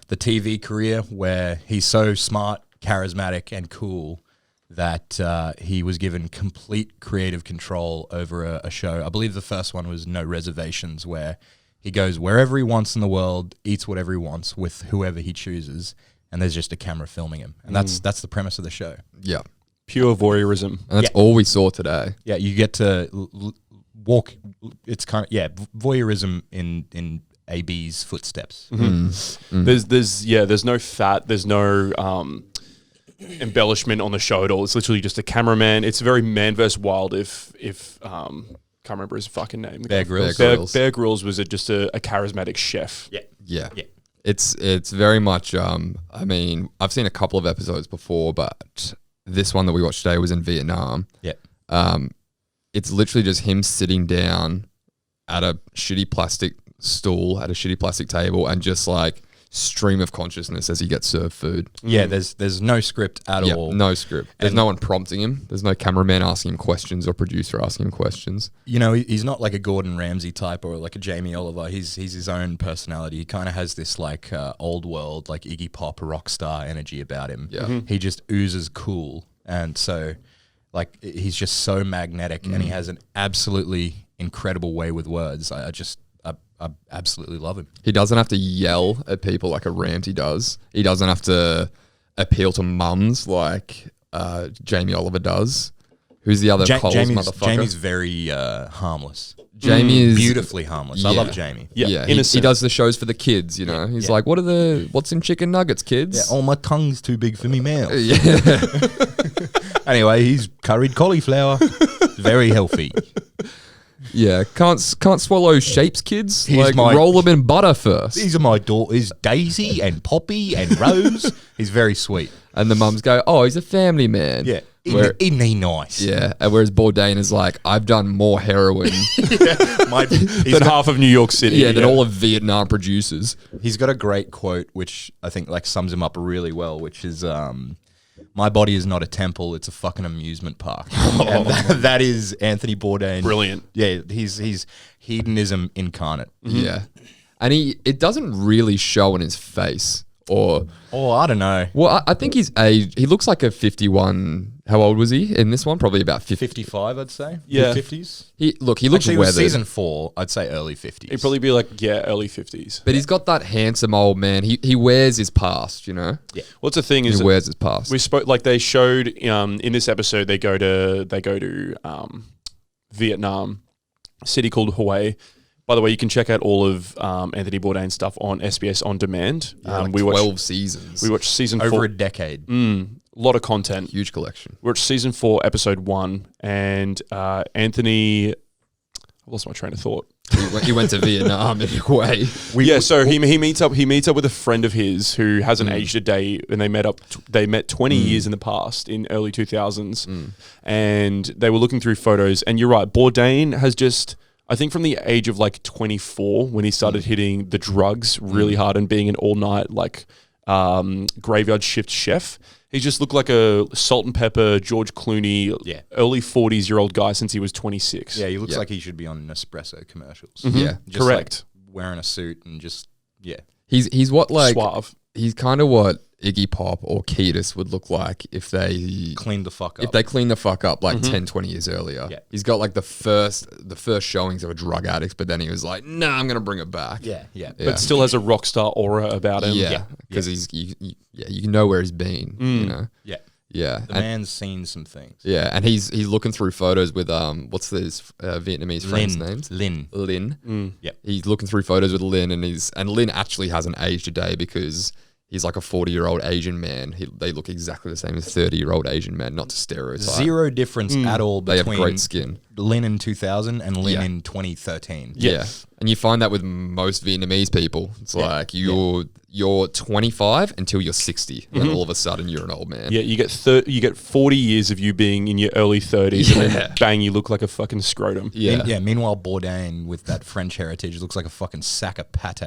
the TV career, where he's so smart, charismatic, and cool that he was given complete creative control over a show. I believe the first one was No Reservations, where he goes wherever he wants in the world, eats whatever he wants with whoever he chooses, and there's just a camera filming him. And that's the premise of the show. Yeah. Pure voyeurism. And that's all we saw today. Yeah, you get to walk. It's kind of voyeurism in AB's footsteps. Mm-hmm. There's no fat, there's no embellishment on the show at all. It's literally just a cameraman. It's very Man vs. Wild. If can't remember his fucking name. Bear Grylls. Bear Grylls was just a charismatic chef. Yeah. It's very much. I mean, I've seen a couple of episodes before, but this one that we watched today was in Vietnam. Yeah. It's literally just him sitting down at a shitty plastic stool at a shitty plastic table and just like stream of consciousness as he gets served food. Yeah, there's no script at all. No script. There's no one prompting him. There's no cameraman asking him questions or producer asking him questions. You know, he's not like a Gordon Ramsay type or like a Jamie Oliver. He's his own personality. He kind of has this like old world, like Iggy Pop rock star energy about him. Yeah. Mm-hmm. He just oozes cool. And so like he's just so magnetic and he has an absolutely incredible way with words. I absolutely love him. He doesn't have to yell at people like a Ramsay does. He doesn't have to appeal to mums like Jamie Oliver does. Who's the other Coles motherfucker? Jamie's very harmless. Jamie is beautifully harmless. I love Jamie. Yeah. He does the shows for the kids, you know. He's like, what's in chicken nuggets, kids? Yeah, oh, my tongue's too big for me mouth. Yeah. Anyway, he's curried cauliflower. Very healthy. Yeah, can't swallow shapes, kids. Here's roll them in butter first. These are my daughters, Daisy and Poppy and Rose. He's very sweet. And the mums go, oh, he's a family man. Yeah. Isn't he nice? Yeah. And whereas Bourdain is like, I've done more heroin than half of New York City. than all of Vietnam producers. He's got a great quote, which I think like sums him up really well, which is, my body is not a temple, it's a fucking amusement park. And that is Anthony Bourdain. Brilliant. Yeah, he's hedonism incarnate. Yeah. And it doesn't really show in his face. Or I don't know. Well, I think he's aged. He looks like a 51. How old was he in this one? Probably about 50. 55, I'd say. Yeah. 50s. He looks Actually, weathered. it was season 4, I'd say early 50s. He'd probably be like, early 50s. But he's got that handsome old man. He wears his past, you know? Yeah. What's the thing is He wears his past. we spoke like they showed in this episode they go to Vietnam, a city called Hue. By the way, you can check out all of Anthony Bourdain's stuff on SBS On Demand. We watched 12 seasons. We watched season 4. Over a decade. A lot of content. Huge collection. We watched season 4, episode 1, and Anthony... I lost my train of thought. He went to Vietnam in a way. So he meets up with a friend of his who hasn't aged a day, and they met 20 years in the past in early 2000s, and they were looking through photos. And you're right, Bourdain has just, I think from the age of like 24 when he started hitting the drugs really hard and being an all night like graveyard shift chef. He just looked like a salt and pepper George Clooney, early 40s-year-old guy since he was 26. Yeah, he looks like he should be on Nespresso commercials. Yeah, Just correct. Like wearing a suit and just, He's what like Suave. he's kind of what Iggy Pop or Kiedis would look like if they Clean the fuck up. if they clean the fuck up like 10, 20 years earlier. Yeah. He's got like the first showings of a drug addict, but then he was like, nah, I'm going to bring it back. yeah. But still has a rock star aura about him. Yeah. Because you know where he's been, you know? Yeah. Yeah. The man's seen some things. Yeah. And he's looking through photos with, what's his Vietnamese friend's names? Lin. Yep. He's looking through photos with Lin and Lin actually hasn't aged a day because he's like a 40-year-old Asian man. They look exactly the same as 30-year-old Asian men, not to stereotype. Zero difference at all They between have great skin. Lin in 2000 and Lin Yeah. in 2013. Yeah. And you find that with most Vietnamese people. It's like you're 25 until you're 60. And all of a sudden you're an old man. Yeah, you get 40 years of you being in your early 30s, and then bang, you look like a fucking scrotum. Yeah. Meanwhile, Bourdain with that French heritage looks like a fucking sack of pate.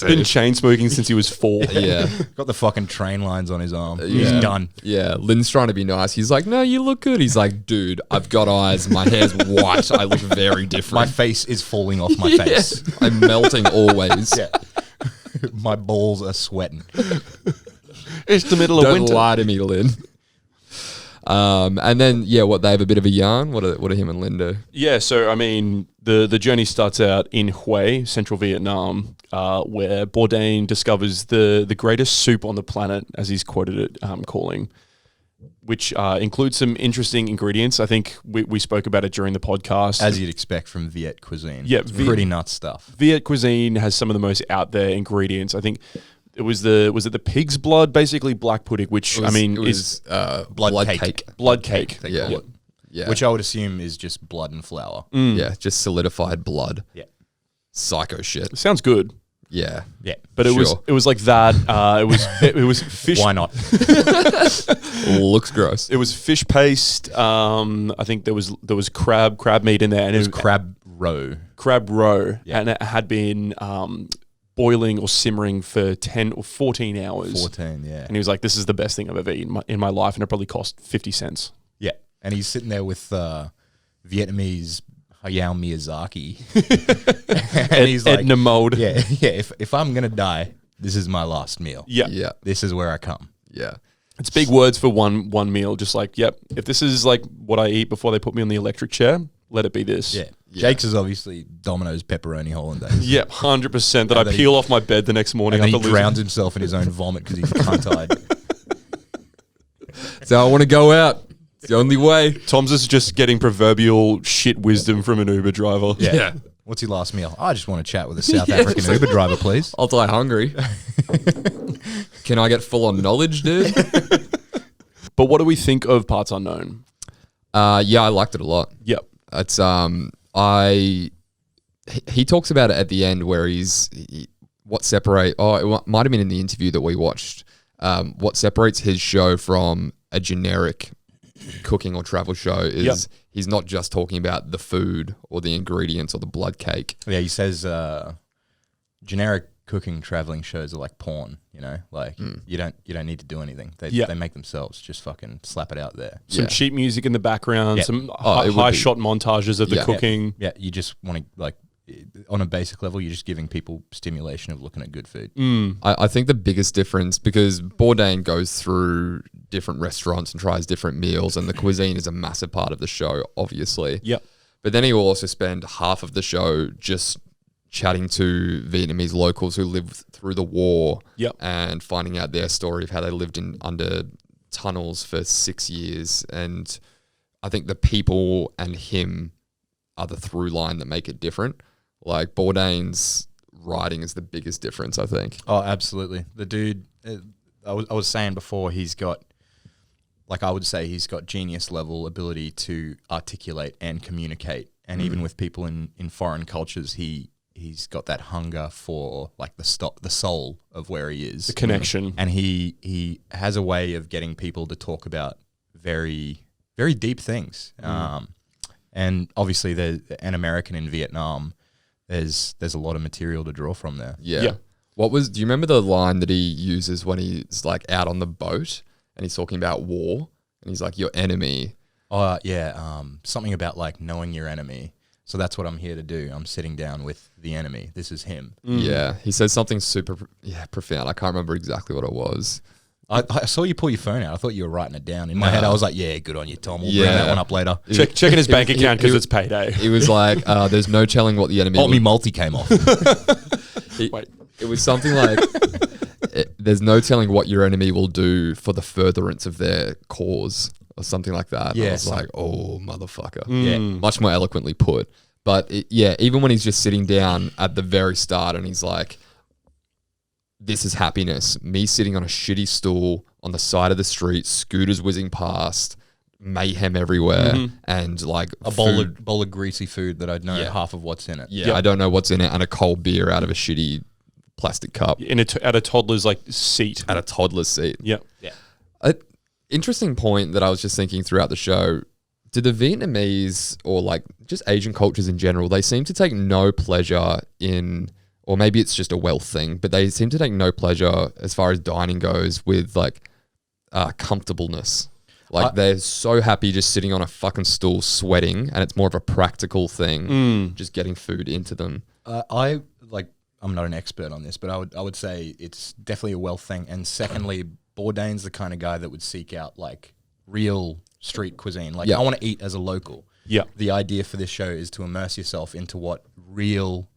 Been chain smoking since he was 4. Yeah. Got the fucking train lines on his arm. He's done. Yeah. Lin's trying to be nice. He's like, no, you look good. He's like, dude, I've got eyes. My hair's white. I look very different. My face is falling off my face. I'm melting always. Yeah. My balls are sweating. It's the middle of Don't winter. lie to me, Lin. And then, they have a bit of a yarn. What do him and Lin do? Yeah, so I mean, the journey starts out in Hue, central Vietnam, where Bourdain discovers the greatest soup on the planet, as he's quoted it, calling, which includes some interesting ingredients. I think we spoke about it during the podcast. As you'd expect from Viet cuisine. Yeah, It's pretty nuts stuff. Viet cuisine has some of the most out there ingredients. I think it was the pig's blood, basically black pudding, which is blood cake. blood cake. They Yeah. call it. Yeah. Which I would assume is just blood and flour. Yeah, just solidified blood. Yeah. Psycho shit. It sounds good. Yeah. Yeah. But it was like that. It was fish. Why not? Looks gross. It was fish paste. I think there was crab meat in there, and It was crab roe. crab roe, Yeah. and it had been boiling or simmering for 10 or 14 hours. 14, yeah. And he was like, "This is the best thing I've ever eaten in my life," and it probably cost 50 cents. Yeah. And he's sitting there with Vietnamese Hayao Miyazaki. And he's like, Edna Mode. yeah, if I'm going to die, this is my last meal. Yeah. Yeah. This is where I come. Yeah. It's big words for one meal. Just like, yep, if this is like what I eat before they put me on the electric chair, let it be this. Yeah. Jake's is obviously Domino's pepperoni hollandaise. Yep, 100%. That I then he- peel off my bed the next morning And then he after drowns himself in his own vomit because he's cunt-eyed. So I want to go out. It's the only way. Tom's is just getting proverbial shit wisdom from an Uber driver. Yeah. What's your last meal? I just want to chat with a South African Uber driver, please. I'll die hungry. Can I get full on knowledge, dude? But what do we think of Parts Unknown? Yeah, I liked it a lot. Yep. It's he talks about it at the end where what separate. Oh, it might have been in the interview that we watched. What separates his show from a generic cooking or travel show is he's not just talking about the food or the ingredients or the blood cake. Yeah, he says generic cooking traveling shows are like porn, you know? Like you don't need to do anything. They make themselves. Just fucking slap it out there. Some Yeah. cheap music in the background, Yeah. some it would high be. shot montages of the Yeah. cooking. Yeah, you just want to like on a basic level, you're just giving people stimulation of looking at good food. I think the biggest difference, because Bourdain goes through different restaurants and tries different meals, and the cuisine is a massive part of the show, obviously. Yep. But then he will also spend half of the show just chatting to Vietnamese locals who lived through the war and finding out their story of how they lived under tunnels for 6 years. And I think the people and him are the through line that make it different. Like Bourdain's writing is the biggest difference, I think. Oh, absolutely. The dude, I was saying before, he's got, like I would say, he's got genius level ability to articulate and communicate. And even with people in foreign cultures, he's got that hunger for like the soul of where he is. The connection. And he has a way of getting people to talk about very, very deep things. And obviously, there's an American in Vietnam. There's a lot of material to draw from there. Yeah. Yeah. Do you remember the line that he uses when he's like out on the boat and he's talking about war and he's like, your enemy? Oh yeah, something about like knowing your enemy. So that's what I'm here to do. I'm sitting down with the enemy. This is him. Yeah, he says something super profound. I can't remember exactly what it was. I saw you pull your phone out. I thought you were writing it down. In my head, I was like, yeah, good on you, Tom. We'll bring that one up later. Checking his bank account because it's payday. He was like, there's no telling what the enemy... Oh, me multi came off. Wait. It was something like, there's no telling what your enemy will do for the furtherance of their cause, or something like that. Yeah, I was like, oh, motherfucker. Yeah. Much more eloquently put. But even when he's just sitting down at the very start and he's like, this is happiness. Me sitting on a shitty stool on the side of the street, scooters whizzing past, mayhem everywhere, and like A bowl of greasy food that I'd know half of what's in it. Yeah, I don't know what's in it, and a cold beer out of a shitty plastic cup. At a toddler's like seat. At a toddler's seat. Yep. Yeah. Interesting point that I was just thinking throughout the show. Do the Vietnamese or like just Asian cultures in general, they seem to take no pleasure in, or maybe it's just a wealth thing, but they seem to take no pleasure as far as dining goes with like comfortableness. Like they're so happy just sitting on a fucking stool sweating, and it's more of a practical thing, just getting food into them. I'm not an expert on this, but I would say it's definitely a wealth thing. And secondly, Bourdain's the kind of guy that would seek out like real street cuisine. Like I want to eat as a local. Yeah. The idea for this show is to immerse yourself into what real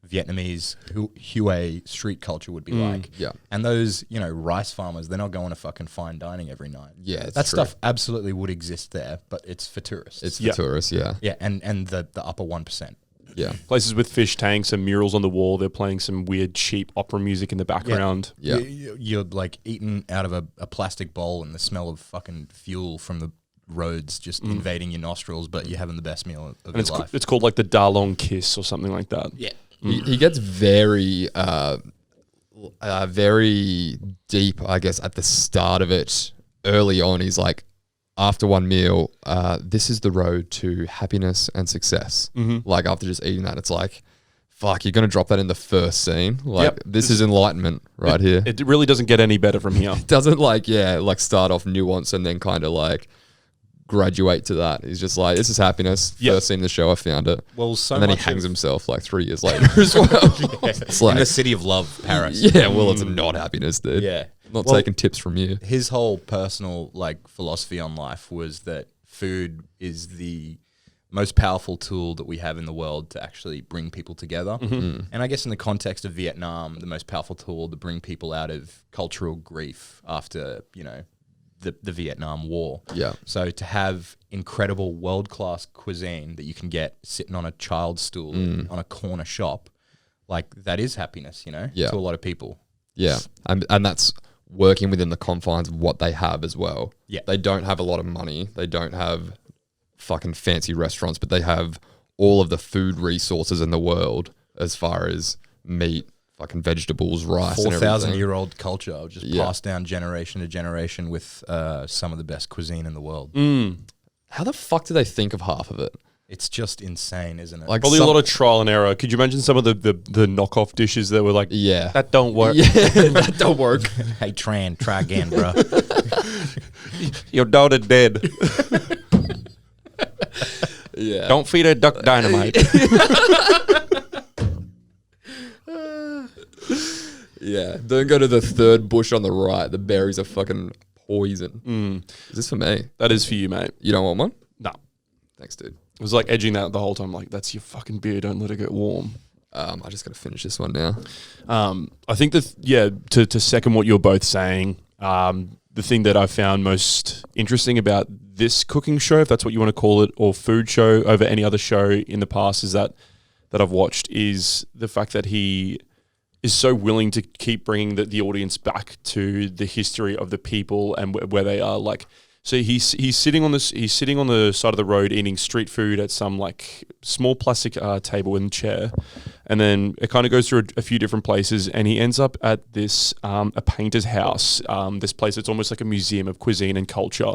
Vietnamese Hue street culture would be like. Yeah. And those, rice farmers, they're not going to fucking fine dining every night. Yeah, it's that true. stuff absolutely would exist there, but it's for tourists. It's for tourists, yeah. Yeah, and the upper 1%. Yeah. Places with fish tanks and murals on the wall. They're playing some weird, cheap opera music in the background. Yeah. You're like eating out of a plastic bowl and the smell of fucking fuel from the roads just invading your nostrils, but you're having the best meal of your life. It's called like the Da Long Kiss or something like that. Yeah. He gets very, very deep, I guess, at the start of it. Early on, he's like, after one meal, this is the road to happiness and success. Like after just eating that, it's like, fuck, you're going to drop that in the first scene. Like this is enlightenment right here. It really doesn't get any better from here. It doesn't like start off nuance and then kind of like graduate to that. He's just like, this is happiness. First scene of the show, I found it. Well, so and then he much hangs of- himself like 3 years later as well. It's like, in the city of love, Paris. yeah, well, it's not happiness, dude. Yeah. Not Well, taking tips from you. His whole personal philosophy on life was that food is the most powerful tool that we have in the world to actually bring people together. And I guess in the context of Vietnam, the most powerful tool to bring people out of cultural grief after, the Vietnam War. Yeah. So to have incredible world-class cuisine that you can get sitting on a child's stool on a corner shop, like that is happiness, Yeah. to a lot of people. Yeah. And that's working within the confines of what they have as well. Yeah. They don't have a lot of money. They don't have fucking fancy restaurants, but they have all of the food resources in the world as far as meat, fucking vegetables, rice, and everything. 4,000-year-old culture just passed down generation to generation with some of the best cuisine in the world. How the fuck do they think of half of it? It's just insane, isn't it? Like Probably a lot of trial and error. Could you imagine some of the knockoff dishes that were like, yeah, that don't work. Yeah, that don't work. Hey, Tran, try again, bro. Your daughter dead. Yeah. Don't feed her duck dynamite. Yeah. Don't go to the third bush on the right. The berries are fucking poison. Is this for me? That is for you, mate. You don't want one? No. Thanks, dude. It was like edging that the whole time. Like, that's your fucking beer. Don't let it get warm. I just got to finish this one now. I think that, to second what you're both saying, the thing that I found most interesting about this cooking show, if that's what you want to call it, or food show over any other show in the past is that I've watched, is the fact that he is so willing to keep bringing the audience back to the history of the people and where they are. Like, so he's sitting on the side of the road eating street food at some like small plastic table and chair, and then it kind of goes through a few different places, and he ends up at this a painter's house, this place that's almost like a museum of cuisine and culture.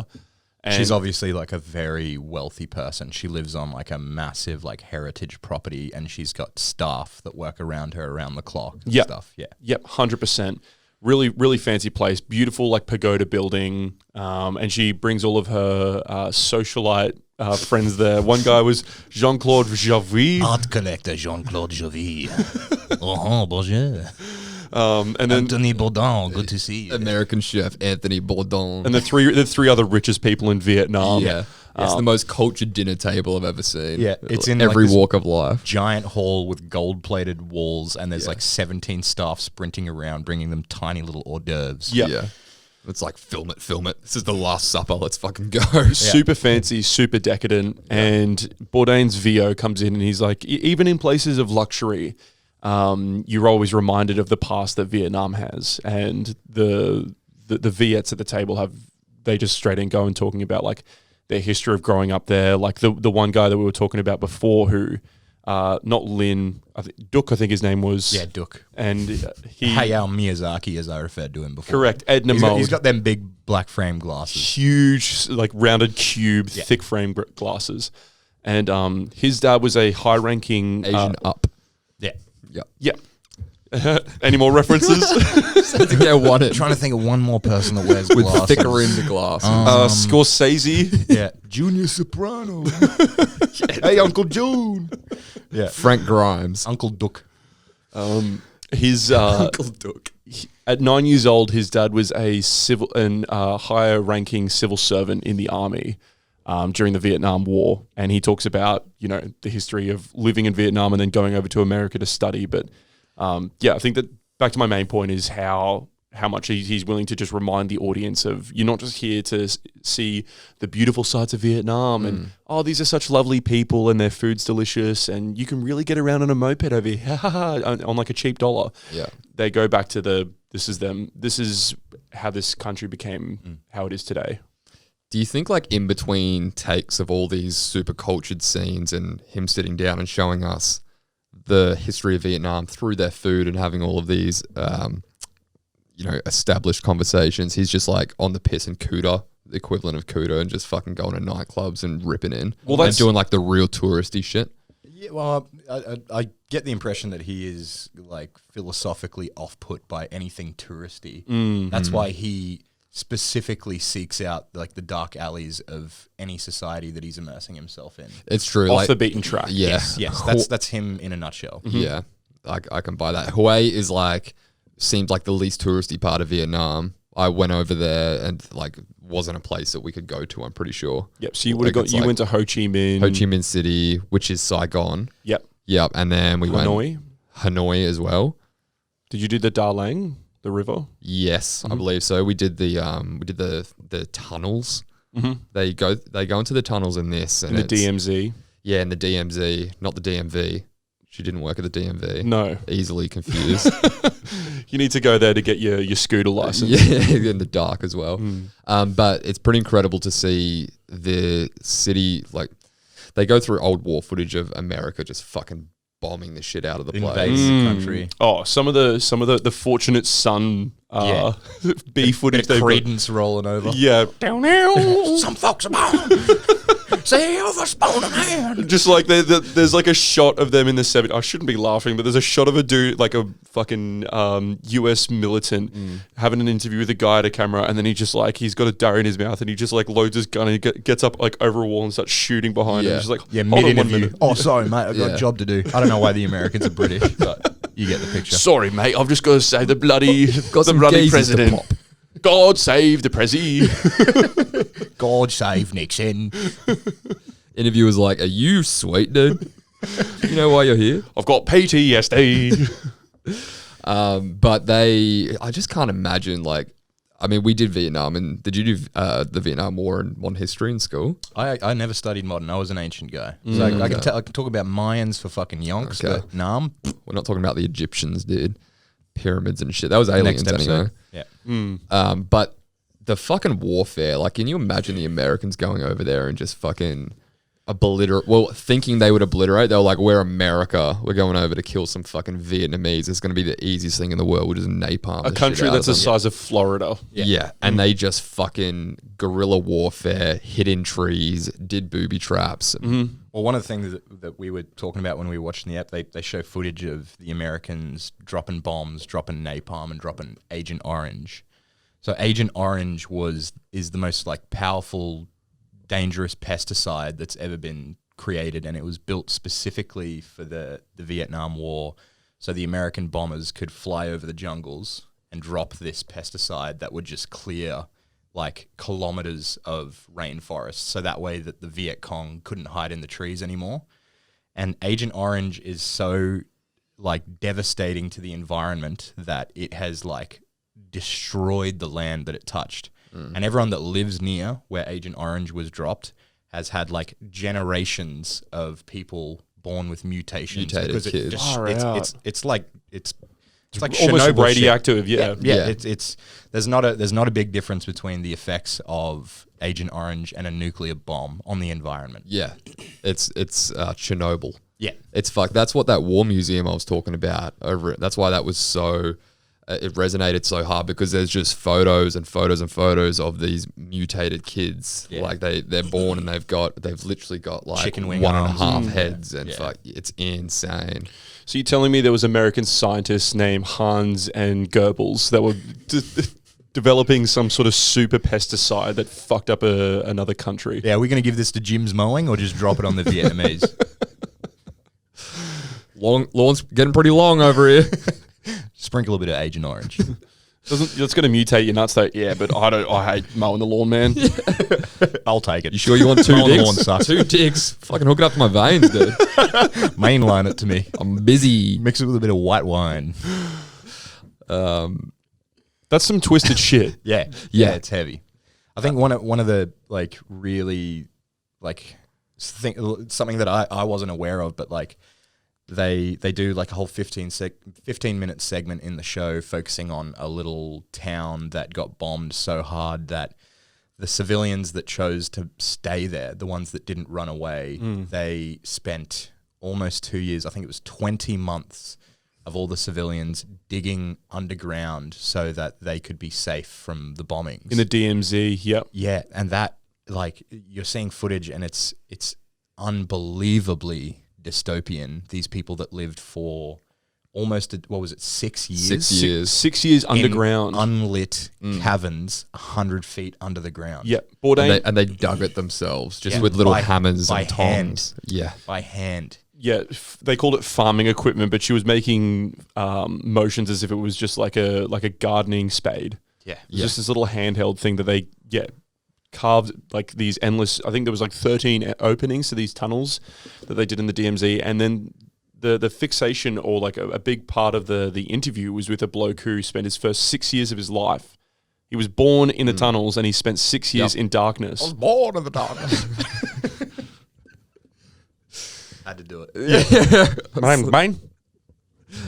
And She's obviously like a very wealthy person. She lives on like a massive like heritage property, and she's got staff that work around her around the clock and stuff. Yeah. Yep, 100%. Really, really fancy place. Beautiful, like pagoda building. And she brings all of her socialite friends there. One guy was Jean-Claude Javis. Art collector Jean-Claude Javis. Oh, bonjour. And then Anthony Bourdain, good to see you. American chef Anthony Bourdain. and the three other richest people in Vietnam. yeah. It's the most cultured dinner table I've ever seen. Yeah, it's in every like this walk of life. giant hall with gold-plated walls, and there's like 17 staff sprinting around, bringing them tiny little hors d'oeuvres. Yeah. It's like, film it. This is the Last Supper. Let's fucking go. Super fancy, super decadent. And Bourdain's VO comes in and he's like, even in places of luxury, you're always reminded of the past that Vietnam has. And the Viets at the table they just straight in go and talking about like their history of growing up there. Like the one guy that we were talking about before who, not Lin, Duck, I think his name was. Yeah, Duck. And he... Hayao Miyazaki, as I referred to him before. Correct. Edna He's got them big black frame glasses. Huge, like rounded cube, thick frame glasses. And his dad was a high-ranking... Asian up. Yeah. Yep. Yeah. Any more references? I think they want it. Trying to think of one more person that wears With glasses. thicker rimmed glasses. Scorsese. Yeah. Junior Soprano. Hey, Uncle June. Yeah. Frank Grimes. Uncle Duck. His Uncle Duck. at 9 years old, his dad was a civil and higher-ranking civil servant in the army during the Vietnam War, and he talks about the history of living in Vietnam and then going over to America to study. But I think that back to my main point is how much he's willing to just remind the audience of you're not just here to see the beautiful sights of Vietnam and these are such lovely people and their food's delicious and you can really get around on a moped over here on like a cheap dollar. Yeah. They go back to this is how this country became how it is today. Do you think like in between takes of all these super cultured scenes and him sitting down and showing us the history of Vietnam through their food and having all of these, established conversations, he's just like on the piss and cooter, the equivalent of cooter, and just fucking going to nightclubs and ripping in. Well, and that's doing like the real touristy shit. Yeah, well, I get the impression that he is like philosophically off-put by anything touristy. That's why he specifically seeks out like the dark alleys of any society that he's immersing himself in. It's true. Off the beaten track. Yeah. Yes, that's him in a nutshell. Yeah. I can buy that. Hue is seemed like the least touristy part of Vietnam. I went over there and like wasn't a place that we could go to, I'm pretty sure. Yep. So you would have went to Ho Chi Minh. Ho Chi Minh City, which is Saigon. Yep. Yep. And then we went Hanoi as well. Did you do the Da Lang, the river? Yes, I believe so. We did the tunnels. They go into the tunnels in this and In the DMZ. Yeah, in the DMZ, not the DMV. She didn't work at the DMV. No. Easily confused. You need to go there to get your scooter license. Yeah, in the dark as well. But it's pretty incredible to see the city, like, they go through old war footage of America just fucking bombing the shit out of the place. Invading the country. Oh, some of the Fortunate Son B footage. Bit of Credence rolling over. Yeah. Some folks are born. Silver spoon of man. Just like there's like a shot of them in the 70s. I shouldn't be laughing, but there's a shot of a dude, like a fucking US militant, having an interview with a guy at a camera, and then he's got a dare in his mouth, and he just like loads his gun and he gets up like over a wall and starts shooting behind him. Just like, hold on 1 mid-interview. minute. Oh, sorry, mate. I've got a job to do. I don't know why the Americans are British, but you get the picture. Sorry, mate. I've just got to say the bloody geezers president. to pop. God save the Prezi. God save Nixon. Interviewer's like, are you sweet, dude? You know why you're here? I've got PTSD. But I just can't imagine, like, I mean, we did Vietnam, and did you do the Vietnam War and modern history in school? I never studied modern. I was an ancient guy. So I can talk about Mayans for fucking yonks, but Nam. We're not talking about the Egyptians, dude. Pyramids and shit. That was aliens Next episode. anyway. Yeah. But the fucking warfare, like, can you imagine the Americans going over there and just fucking thinking they would obliterate? They were like, we're America. We're going over to kill some fucking Vietnamese. It's going to be the easiest thing in the world. We'll just napalm A country that's the size of Florida. Yeah. And they just fucking guerrilla warfare, hid in trees, did booby traps. Well, one of the things that we were talking about when we were watching the app, they show footage of the Americans dropping bombs, dropping napalm, and dropping Agent Orange. So Agent Orange is the most like powerful dangerous pesticide that's ever been created, and it was built specifically for the Vietnam War, so the American bombers could fly over the jungles and drop this pesticide that would just clear like kilometers of rainforest, so that way that the Viet Cong couldn't hide in the trees anymore. And Agent Orange is so like devastating to the environment that it has like destroyed the land that it touched. And everyone that lives near where Agent Orange was dropped has had like generations of people born with mutations. Mutated because kids. It's like almost Chernobyl radioactive. shit. Yeah. It's there's not a big difference between the effects of Agent Orange and a nuclear bomb on the environment. Yeah, it's Chernobyl. Yeah. It's fucked. That's what that war museum I was talking about over it. That's why that was so. It resonated so hard because there's just photos and photos and photos of these mutated kids. Yeah. Like they're born and they've literally got like Chicken wing 1.5 arms. heads and Yeah. fuck, it's insane. So you're telling me there was American scientists named Hans and Goebbels that were developing some sort of super pesticide that fucked up another country? Yeah, are we going to give this to Jim's Mowing or just drop it on the Vietnamese? Lawn's getting pretty long over here. Sprinkle a bit of Agent Orange. That's going to mutate your nuts, though. Yeah, but I hate mowing the lawn, man. I'll take it. You sure you want 2 Mowing the dicks? lawn sucks. 2 dicks. Fucking hook it up to my veins, dude. Mainline it to me. I'm busy. Mix it with a bit of white wine. That's some twisted shit. Yeah, it's heavy. I think one of the like really like something that I wasn't aware of, but like they do like a whole 15-minute segment in the show focusing on a little town that got bombed so hard that the civilians that chose to stay there, the ones that didn't run away, they spent almost 2 years. I think it was 20 months of all the civilians digging underground so that they could be safe from the bombings. In the DMZ, yep. Yeah, and that, like, you're seeing footage and it's unbelievably dystopian. These people that lived for almost, 6 years? 6 years. 6 years underground. In unlit caverns 100 feet under the ground. Yep. Bourdain. And they dug it themselves, just Yeah, with little by- hammers by and tongs. Yeah. By hand. Yeah, they called it farming equipment, but she was making motions as if it was just like a gardening spade. Yeah. It was just this little handheld thing that they carved like these endless. I think there was like 13 openings to these tunnels that they did in the DMZ, and then the fixation or like a big part of the interview was with a bloke who spent his first 6 years of his life. He was born in the tunnels, and he spent 6 years in darkness. Born in the darkness. Had to do it. Mine.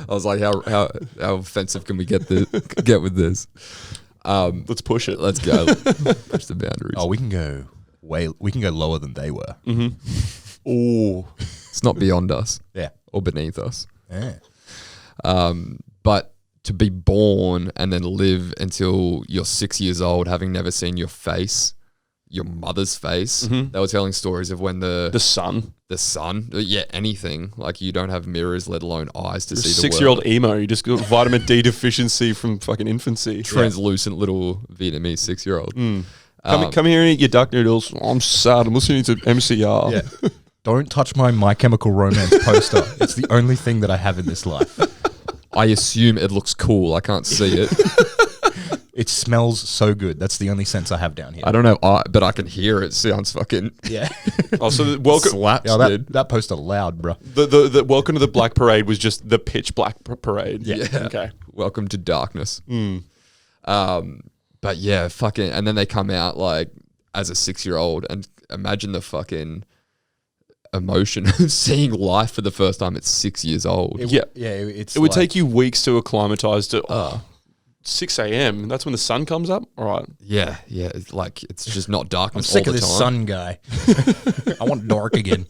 I was like, how offensive can we get with this? Let's push it. Let's go. Push the boundaries. Oh, we can go lower than they were. Oh, It's not beyond us Yeah. or beneath us. Yeah. But to be born and then live until you're 6 years old, having never seen your face, your mother's face. They were telling stories of when the sun. Anything. Like you don't have mirrors, let alone eyes to see the world. 6-year-old emo. You just got vitamin D deficiency from fucking infancy. Translucent little Vietnamese 6-year-old. Come here and eat your duck noodles. Oh, I'm sad. I'm listening to MCR. Yeah. Don't touch My Chemical Romance poster. It's the only thing that I have in this life. I assume it looks cool. I can't see it. It smells so good. That's the only sense I have down here. I don't know, but I can hear it. Sounds fucking Yeah. Oh, so welcome. slaps, Yeah, dude. that poster loud, bro. The welcome to the Black Parade was just the pitch black parade. Yeah. Okay. Welcome to darkness. But yeah, fucking, and then they come out like as a 6-year-old, and imagine the fucking emotion of seeing life for the first time at 6 years old. It's It would take you weeks to acclimatize to 6 a.m. That's when the sun comes up. All right. Yeah, it's like it's just not I'm darkness sick all of the this time. sun guy. I want dark again.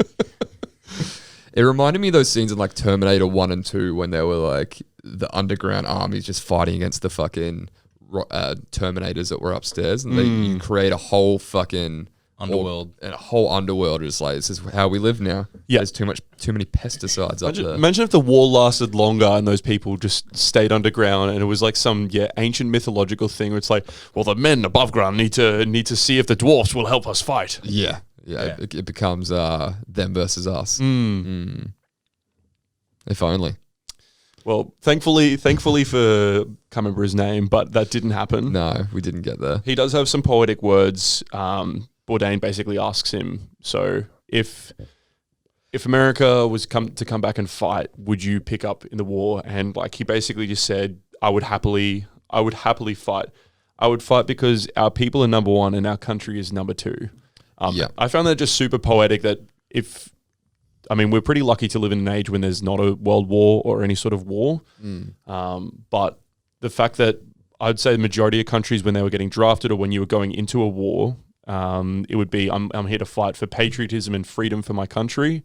It reminded me of those scenes in like Terminator 1 and 2 when they were like the underground armies just fighting against the fucking Terminators that were upstairs, and you create a whole fucking Underworld. And a whole underworld is like, this is how we live now. Yeah. There's too many pesticides up there. Imagine if the war lasted longer and those people just stayed underground and it was like some ancient mythological thing where it's like, well, the men above ground need to see if the dwarfs will help us fight. Yeah. It becomes them versus us. If only. Well, thankfully for, can't remember his name, but that didn't happen. No, we didn't get there. He does have some poetic words. Bourdain basically asks him, so if America was to come back and fight, would you pick up in the war? And like he basically just said, I would happily fight. I would fight because our people are number one and our country is number two. I found that just super poetic. That we're pretty lucky to live in an age when there's not a world war or any sort of war. But the fact that I'd say the majority of countries, when they were getting drafted or when you were going into a war, it would be, I'm here to fight for patriotism and freedom for my country.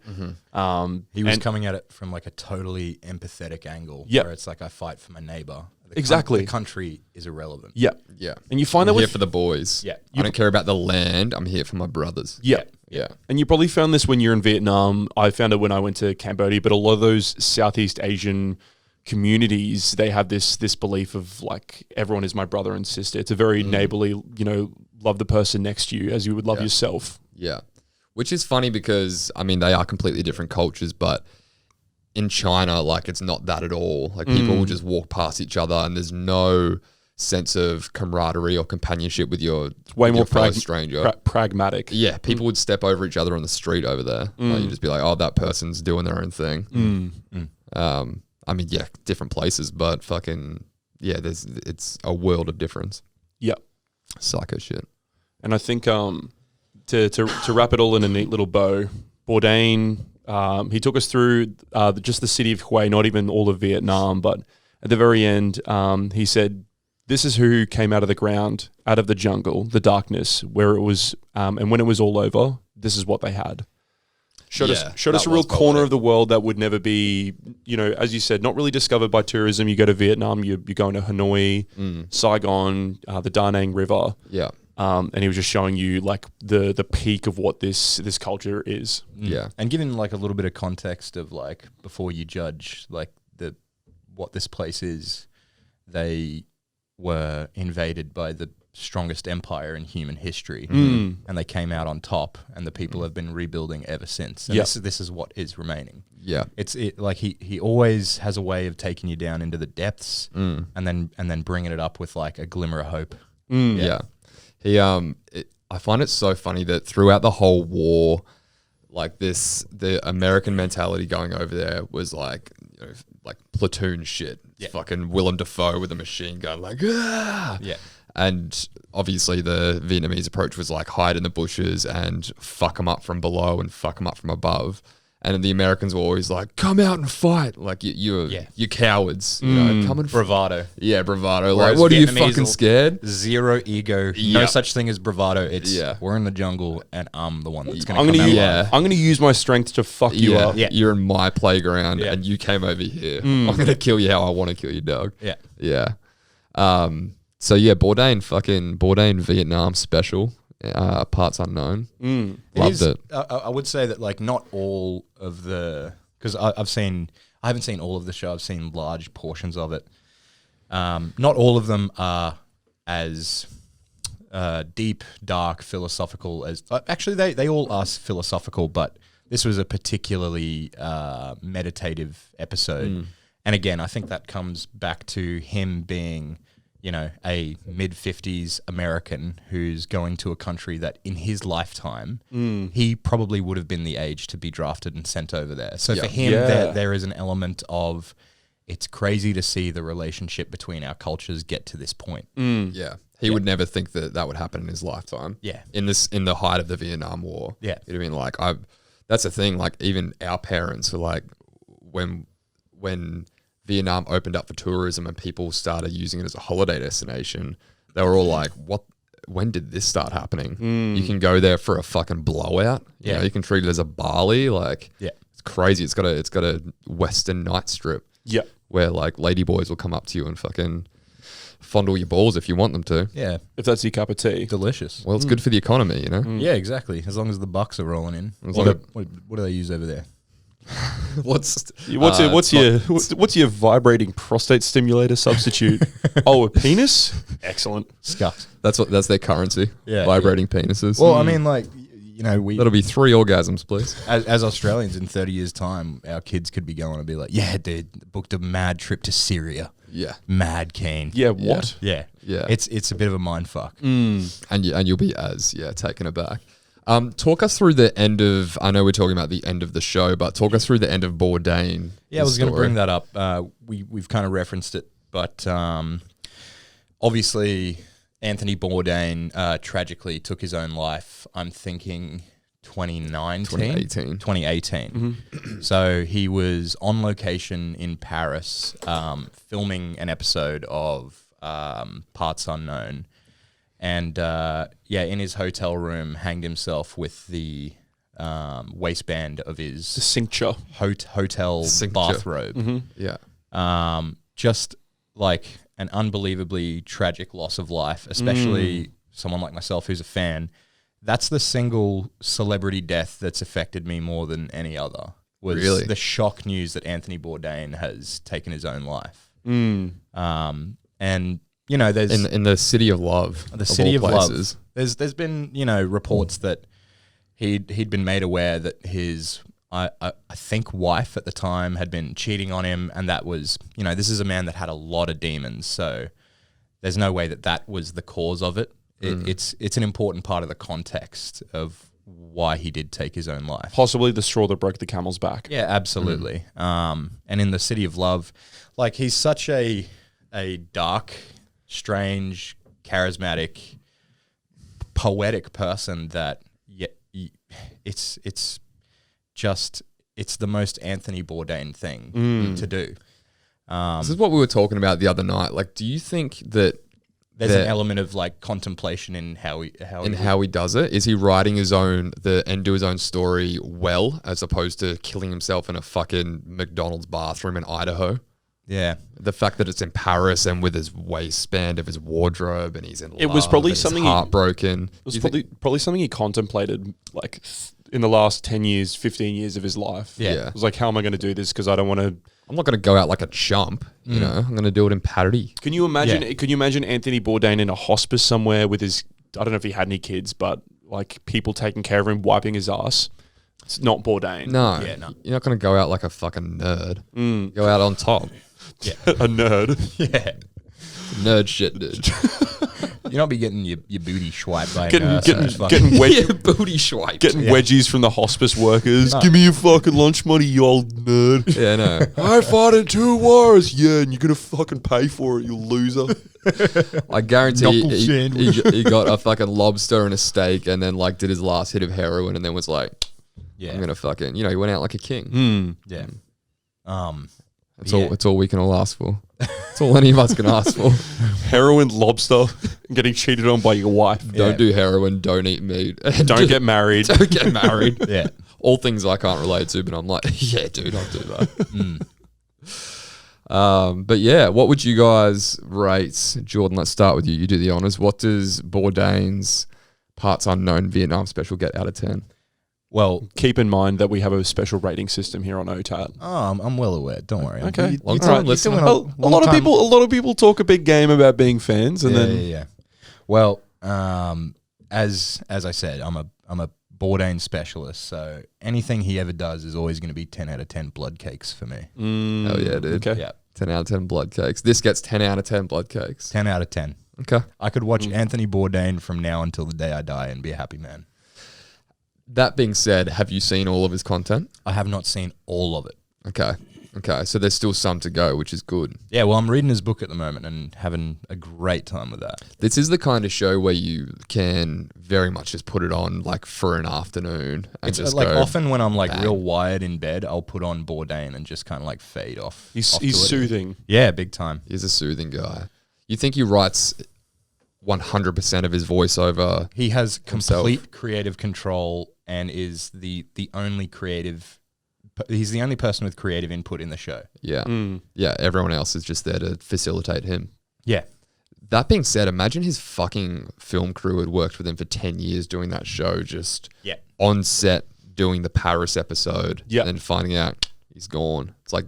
He was coming at it from like a totally empathetic angle. Yep. Where it's like, I fight for my neighbor. Exactly. The country is irrelevant. Yeah. Yeah. And you find I'm that here with for the boys. Yeah. I don't care about the land. I'm here for my brothers. Yeah. Yeah. And you probably found this when you're in Vietnam. I found it when I went to Cambodia, but a lot of those Southeast Asian communities, they have this belief of like, everyone is my brother and sister. It's a very neighborly, love the person next to you as you would love yourself. Yeah. Which is funny because, they are completely different cultures, but in China, like, it's not that at all. Like, people will just walk past each other and there's no sense of camaraderie or companionship with your Way more fellow stranger. pragmatic. Yeah, people would step over each other on the street over there. Like, you'd just be like, oh, that person's doing their own thing. Different places, but fucking, it's a world of difference. Yeah. Psycho shit. And I think to wrap it all in a neat little bow, Bourdain, he took us through just the city of Hue, not even all of Vietnam, but at the very end, he said, this is who came out of the ground, out of the jungle, the darkness, where it was, and when it was all over, this is what they had. Showed us a real corner of the world that would never be, as you said, not really discovered by tourism. You go to Vietnam, you're going to Hanoi, Saigon, the Da Nang River. Yeah. And he was just showing you like the peak of what this culture is. Yeah. And giving like a little bit of context of like, before you judge like what this place is, they were invaded by the strongest empire in human history, and they came out on top, and the people have been rebuilding ever since. And this is what is remaining. Yeah, like he always has a way of taking you down into the depths, and then bringing it up with like a glimmer of hope. Yeah. I find it so funny that throughout the whole war, like the American mentality going over there was like, like platoon shit. Yeah. Fucking Willem Dafoe with a machine gun, like, ah! Yeah. And obviously the Vietnamese approach was like hide in the bushes and fuck them up from below and fuck them up from above. And the Americans were always like, come out and fight. Like, you're cowards. Come and Bravado. Yeah, bravado. Whereas like, what, are you Vietnamese fucking scared? Zero ego. No such thing as bravado. It's we're in the jungle and I'm the one that's going to come out. I'm going to use my strength to fuck you up. Yeah. You're in my playground and you came over here. I'm going to kill you how I want to kill you, dog. Yeah. Yeah. So yeah, Bourdain Vietnam special. Parts unknown. Loved it. I would say that like not all of the, because I haven't seen all of the show. I've seen large portions of it. Not all of them are as deep, dark, philosophical as actually they all are philosophical, but this was a particularly meditative episode. And again, I think that comes back to him being, a mid-50s American who's going to a country that in his lifetime, he probably would have been the age to be drafted and sent over there. So for him, there is an element of, it's crazy to see the relationship between our cultures get to this point. Yeah. He would never think that would happen in his lifetime. Yeah. In the height of the Vietnam War. Yeah. It'd have been like, that's the thing, like even our parents were like, when Vietnam opened up for tourism and people started using it as a holiday destination, they were all like, what, when did this start happening? You can go there for a fucking blowout. You can treat it as a Bali. Like, it's crazy. It's got a Western night strip. Yeah. Where like ladyboys will come up to you and fucking fondle your balls if you want them to. Yeah, If that's your cup of tea. delicious. Well, it's good for the economy, you know. Yeah, exactly. As long as the bucks are rolling in. It's What, like what do they use over there? What's What's your vibrating prostate stimulator substitute? Oh, a penis? Excellent. Scuffed. that's their currency. Yeah, Vibrating penises. Well, I mean, like, you know, we That'll be 3 orgasms, please. as Australians in 30 years' time, our kids could be going and be like, yeah, dude, booked a mad trip to Syria. Yeah. Mad keen. Yeah, what? Yeah. Yeah. It's a bit of a mind fuck. And you'll be taken aback. Talk us through the end of. I know we're talking about the end of the show, but talk us through the end of Bourdain. Yeah, I was going to bring that up. We've kind of referenced it, but obviously Anthony Bourdain tragically took his own life. I'm thinking 2018. So he was on location in Paris, filming an episode of Parts Unknown. And in his hotel room, hanged himself with the waistband of his Cincture. hotel Cincture. bathrobe. Yeah. Just like an unbelievably tragic loss of life, especially someone like myself who's a fan. That's the single celebrity death that's affected me more than any other. Was Really? the shock news that Anthony Bourdain has taken his own life. And you know, there's In the city of love. the city of places. love. There's been, you know, reports that he'd been made aware that his I think wife at the time had been cheating on him, and that was, you know, this is a man that had a lot of demons, so there's no way that was the cause of it. It's an important part of the context of why he did take his own life. Possibly the straw that broke the camel's back. Yeah, absolutely. And in the city of love, like, he's such a dark, strange, charismatic, poetic person that it's the most Anthony Bourdain thing to do. This is what we were talking about the other night. Like, do you think that There's an element of like contemplation in how he does it? Is he writing his own do his own story well, as opposed to killing himself in a fucking McDonald's bathroom in Idaho? Yeah. The fact that it's in Paris and with his waistband of his wardrobe and he's in love. It was probably and he's something heartbroken. It was probably something he contemplated like in the last 10 years, 15 years of his life. Yeah. It was like, how am I going to do this? Because I don't want to. I'm not going to go out like a chump, you know. I'm going to do it in Paris. Can you imagine? Can you imagine Anthony Bourdain in a hospice somewhere with his? I don't know if he had any kids, but like people taking care of him, wiping his ass. It's not Bourdain. No, Yeah, no. You're not going to go out like a fucking nerd. Go out on top. A nerd. Yeah. Nerd shit, dude. You don't be getting your booty swiped by a Getting nurse. getting That's fucking- getting, wedge, Yeah, booty swipe. getting wedgies from the hospice workers. Give me your fucking lunch money, you old nerd. Yeah, no. I fought in 2 wars. Yeah, and you're gonna fucking pay for it, you loser. I guarantee Knuckle he sandwich. he got a fucking lobster and a steak and then like did his last hit of heroin and then was like, Yeah. I'm going to fucking, he went out like a king. Yeah. It's all we can all ask for. It's all any of us can ask for. Heroin, lobster, and getting cheated on by your wife. Don't do heroin, don't eat meat. Don't get married. Don't get married. Yeah. All things I can't relate to, but I'm like, yeah, dude, I'll do that. But yeah, what would you guys rate? Jordan, let's start with you. You do the honors. What does Bourdain's Parts Unknown Vietnam special get out of 10? Well, Keep in mind that we have a special rating system here on OTAT. I'm well aware. Don't worry. Okay. Long You're time doing listener. A lot of people talk a big game about being fans, and then Yeah. Well, as I said, I'm a Bourdain specialist, so anything he ever does is always going to be 10 out of 10 blood cakes for me. Hell yeah, dude. Okay. Yeah. 10 out of 10 blood cakes. This gets 10 out of 10 blood cakes. 10 out of 10. Okay. I could watch Anthony Bourdain from now until the day I die and be a happy man. That being said, have you seen all of his content? I have not seen all of it. Okay. So there's still some to go, which is good. Yeah, well, I'm reading his book at the moment and having a great time with that. This is the kind of show where you can very much just put it on like for an afternoon and It's just like go, often when I'm like bang. real wired in bed, I'll put on Bourdain and just kind of like fade off. he's off to it. soothing. Yeah, big time. He's a soothing guy. You think he writes 100% of his voiceover? He has himself. complete creative control and is the only creative. He's the only person with creative input in the show. Yeah. Yeah, everyone else is just there to facilitate him. Yeah, That being said, imagine his fucking film crew had worked with him for 10 years doing that show, just on set doing the Paris episode, and then finding out he's gone. It's like,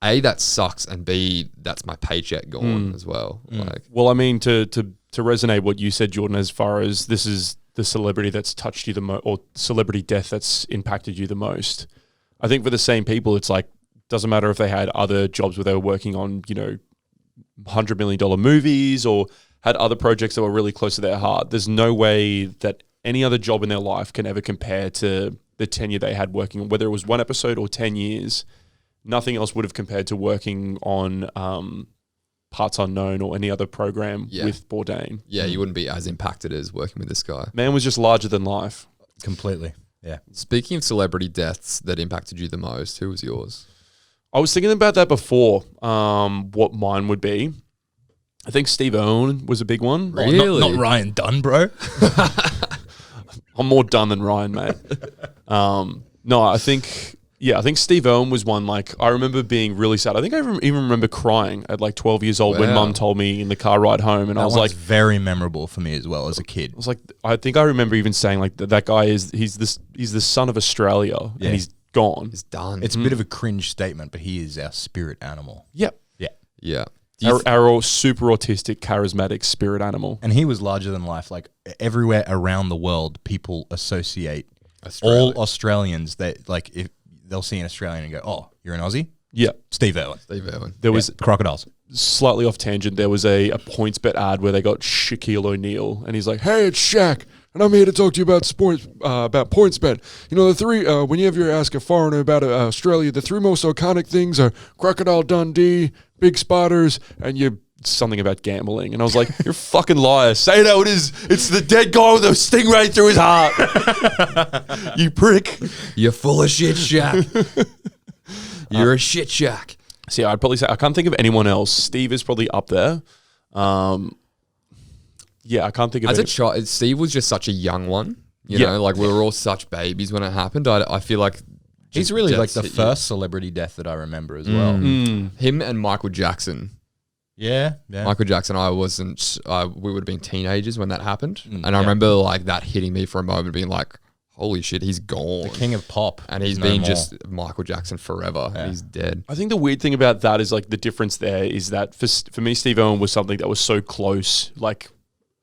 A, that sucks, and B, that's my paycheck gone as well. Like, well, I mean, to resonate what you said, Jordan, as far as this is the celebrity that's touched you the most, or celebrity death that's impacted you the most. I think for the same people, it's like, doesn't matter if they had other jobs where they were working on, you know, $100 million movies or had other projects that were really close to their heart. There's no way that any other job in their life can ever compare to the tenure they had working on, whether it was one episode or 10 years. Nothing else would have compared to working on Parts Unknown or any other program with Bourdain. Yeah, you wouldn't be as impacted as working with this guy. Man was just larger than life. Completely. Yeah. Speaking of celebrity deaths that impacted you the most, who was yours? I was thinking about that before, what mine would be. I think Steve Irwin was a big one. Really? Not Ryan Dunn, bro. I'm more done than Ryan, mate. No, I think Steve Irwin was one. Like, I remember being really sad. I think I even remember crying at like 12 years old when Mum told me in the car ride home, and I was like, very memorable for me as well as a kid. I was like, I think I remember even saying like that guy he's the son of Australia, and he's gone. He's done. It's a bit of a cringe statement, but he is our spirit animal. Yep. Yeah. Our super autistic, charismatic spirit animal. And he was larger than life. Like everywhere around the world, people associate all Australians that like if they'll see an Australian and go, "Oh, you're an Aussie." Yeah, Steve Irwin. There was crocodiles. Slightly off tangent. There was a PointsBet ad where they got Shaquille O'Neal, and he's like, "Hey, it's Shaq, and I'm here to talk to you about sports, about PointsBet. You know, the three when you ever ask a foreigner about Australia, the three most iconic things are Crocodile Dundee, Big Spiders, and something about gambling." And I was like, "You're a fucking liar. Say it how it is. It's the dead guy with a stingray through his heart. You prick. You're full of shit, Shaq. You're a shit Shaq." So yeah, I'd probably say I can't think of anyone else. Steve is probably up there. Yeah, I can't think of as a child. Steve was just such a young one. You know, like we were all such babies when it happened. I feel like he's really like the first celebrity death that I remember as well. Him and Michael Jackson. Yeah. Michael Jackson, we would have been teenagers when that happened. And I remember like that hitting me for a moment, being like, holy shit, he's gone. The king of pop. And he's been just Michael Jackson forever. Yeah. He's dead. I think the weird thing about that is like the difference there is that for me, Steve Irwin was something that was so close, like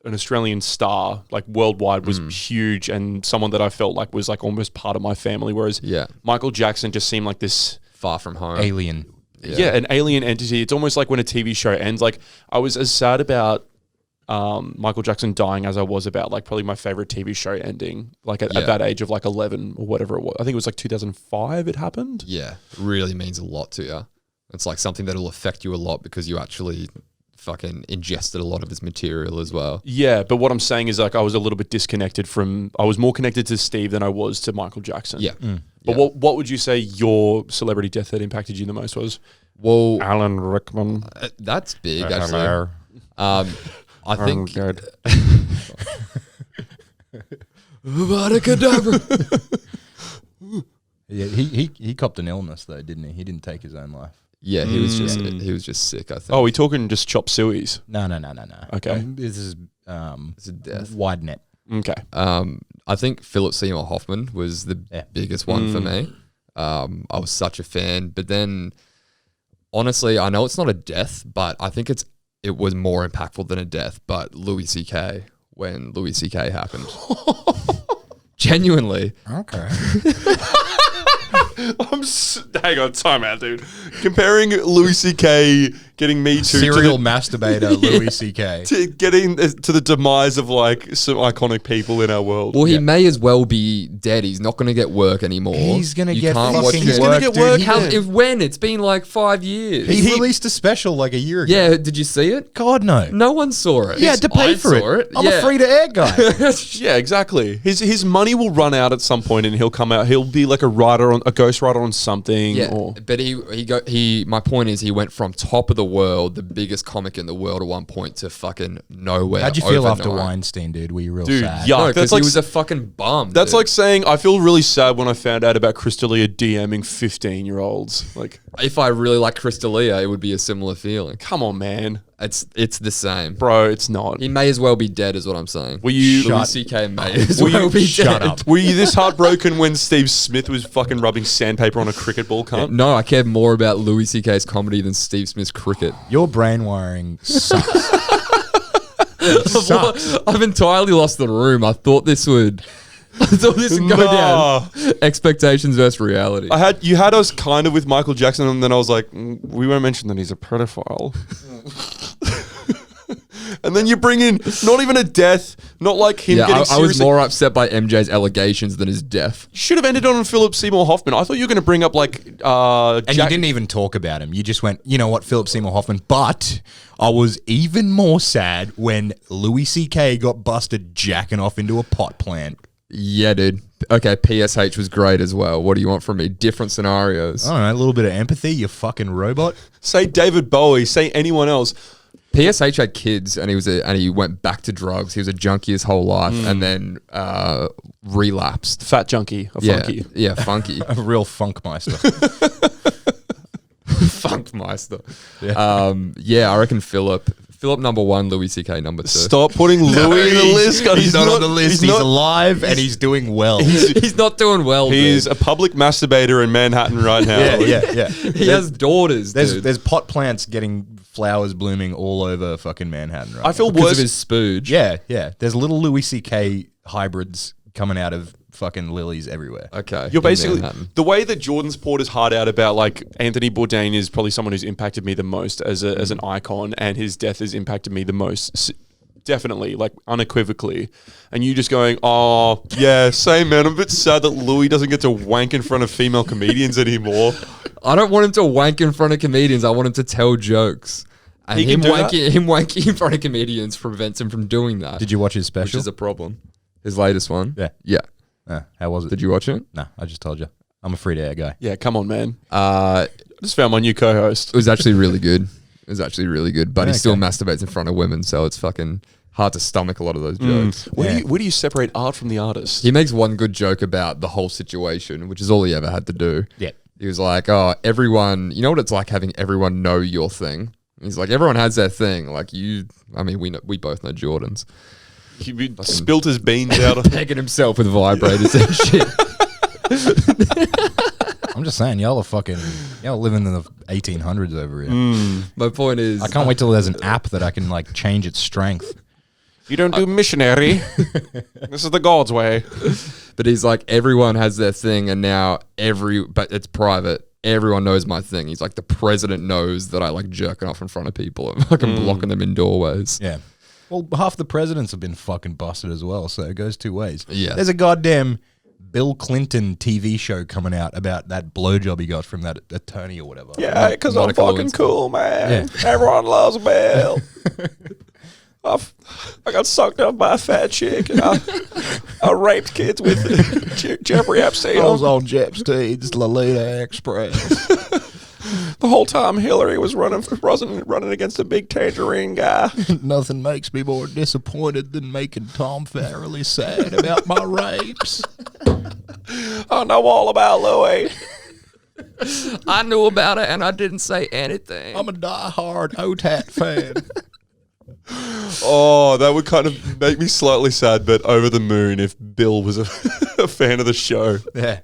an Australian star, like worldwide, was huge, and someone that I felt like was like almost part of my family. Whereas Michael Jackson just seemed like this far from home alien. Yeah, an alien entity. It's almost like when a TV show ends. Like I was as sad about Michael Jackson dying as I was about like probably my favorite TV show ending, like at that age of like 11 or whatever it was. I think it was like 2005 it happened. Yeah, really means a lot to you. It's like something that'll affect you a lot because you actually fucking ingested a lot of his material as well. Yeah, but what I'm saying is like I was a little bit disconnected I was more connected to Steve than I was to Michael Jackson. Yeah. But what would you say your celebrity death that impacted you the most was? Well, Alan Rickman. That's big, actually. I think. Yeah, he copped an illness though, didn't he? He didn't take his own life. Yeah, he was just sick, I think. Oh, we talking just chop sueys? No. Okay. This is it's a death. Wide net. Okay. I think Philip Seymour Hoffman was the biggest one for me. I was such a fan, but then honestly, I know it's not a death, but I think it was more impactful than a death. But Louis C.K. when Louis C.K. happened, genuinely. Okay. Hang on, time out, dude. Comparing Louis C.K. getting Me Too serial masturbator Louis C.K. to getting to the demise of like some iconic people in our world. Well, he may as well be dead. He's not going to get work anymore. He's going to get fucking work. He's going to get work. When? It's been like 5 years. He released a special like a year ago. Yeah, did you see it? God, no. No one saw it. He had to pay for it. I'm a free-to-air guy. Yeah, exactly. His money will run out at some point, and he'll come out. He'll be like a ghostwriter on something. Yeah, but My point is, he went from top of the world, the biggest comic in the world at one point, to fucking nowhere. How'd you feel after overnight. Weinstein, dude? Were you real Dude, sad? yuck. No, That's because like he was a fucking bum. That's dude. like saying I feel really sad when I found out about Crystalia DMing 15-year-olds. Like, if I really like Crystalia, it would be a similar feeling. come on, man, It's the same. bro, it's not. He may as well be dead, is what I'm saying. Were you? Louis C.K. may as Were you- well be Shut dead. up. Were you this heartbroken when Steve Smith was fucking rubbing sandpaper on a cricket ball, cunt? No, I care more about Louis C.K.'s comedy than Steve Smith's cricket. Your brain wiring sucks. I've entirely lost the room. I thought this would go down. Expectations versus reality. You had us kind of with Michael Jackson, and then I was like, we won't mention that he's a pedophile. And then you bring in not even a death, not like him getting I was seriously. more upset by MJ's allegations than his death. Should have ended on Philip Seymour Hoffman. I thought you were going to bring up like And you didn't even talk about him. You just went, you know what, Philip Seymour Hoffman. But I was even more sad when Louis C.K. got busted jacking off into a pot plant. Yeah, dude. Okay, PSH was great as well. What do you want from me? Different scenarios. I don't know, a little bit of empathy, you fucking robot. Say David Bowie, say anyone else. PSH had kids, and he went back to drugs. He was a junkie his whole life, and then relapsed. Fat junkie, a funky. Yeah, funky. A real funkmeister. Funkmeister. Yeah, I reckon Philip number 1, Louis C.K. number 2. Stop putting Louis in the list. God, He's not on the list. He's not- alive and he's doing well. He's not doing well. He's dude. a public masturbator in Manhattan right now. yeah. He has daughters. Dude. There's pot plants getting flowers blooming all over fucking Manhattan right I feel because worse. of his spooge. Yeah. There's little Louis C.K. hybrids coming out of fucking lilies everywhere. Okay. You're in basically Manhattan. the way that Jordan's poured his heart out about like Anthony Bourdain is probably someone who's impacted me the most as an icon, and his death has impacted me the most. Definitely, like unequivocally. And you just going, oh yeah, same man. I'm a bit sad that Louis doesn't get to wank in front of female comedians anymore. I don't want him to wank in front of comedians. I want him to tell jokes. And He can do that? him wanking in front of comedians prevents him from doing that. Did you watch his Which special? is a problem. His latest one. Yeah. Yeah. How was it? Did you watch it? No, I just told you. I'm a free to air guy. Yeah, come on, man. It Just found my new co-host. was actually really good. It was actually really good. But he Okay. still masturbates in front of women, so it's fucking hard to stomach a lot of those jokes. Where do you separate art from the artist? He makes one good joke about the whole situation, which is all he ever had to do. Yeah. He was like, oh, everyone, you know what it's like having everyone know your thing? He's like, everyone has their thing. Like we both know Jordan's. He spilt his beans out. Pegging himself with vibrators and shit. I'm just saying, y'all living in the 1800s over here. My point is, I can't wait till there's an app that I can like change its strength. You don't do missionary. This is the God's way. but he's like, everyone has their thing, and now but it's private. Everyone knows my thing. He's like, the president knows that I like jerking off in front of people and fucking blocking them in doorways. Yeah. Well, half the presidents have been fucking busted as well, so it goes two ways. Yeah. There's a goddamn Bill Clinton TV show coming out about that blowjob he got from that attorney or whatever. Yeah, because I'm Monica fucking Lewinsky. cool, man. Yeah. Everyone loves Bill. I got sucked up by a fat chick. And I raped kids with Jeffrey Epstein. on Jepstein's Lolita Express. The whole time Hillary was running against a big tangerine guy. Nothing makes me more disappointed than making Tom Farrelly sad about my rapes. I know all about Louis. I knew about it and I didn't say anything. I'm a diehard OTAT fan. Oh, that would kind of make me slightly sad, but over the moon if Bill was a fan of the show. Yeah.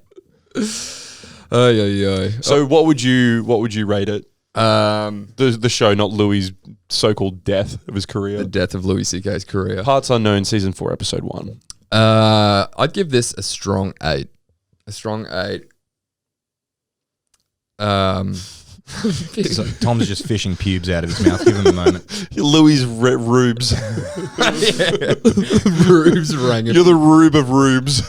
So what would you rate it? The show, not Louis' so-called death of his career. The death of Louis C.K.'s career. Parts Unknown, season 4, episode 1. I'd give this a strong 8. A strong 8. So Tom's just fishing pubes out of his mouth. Give him a moment. Louis' rubes. Rubes rang. You're the rube of rubes.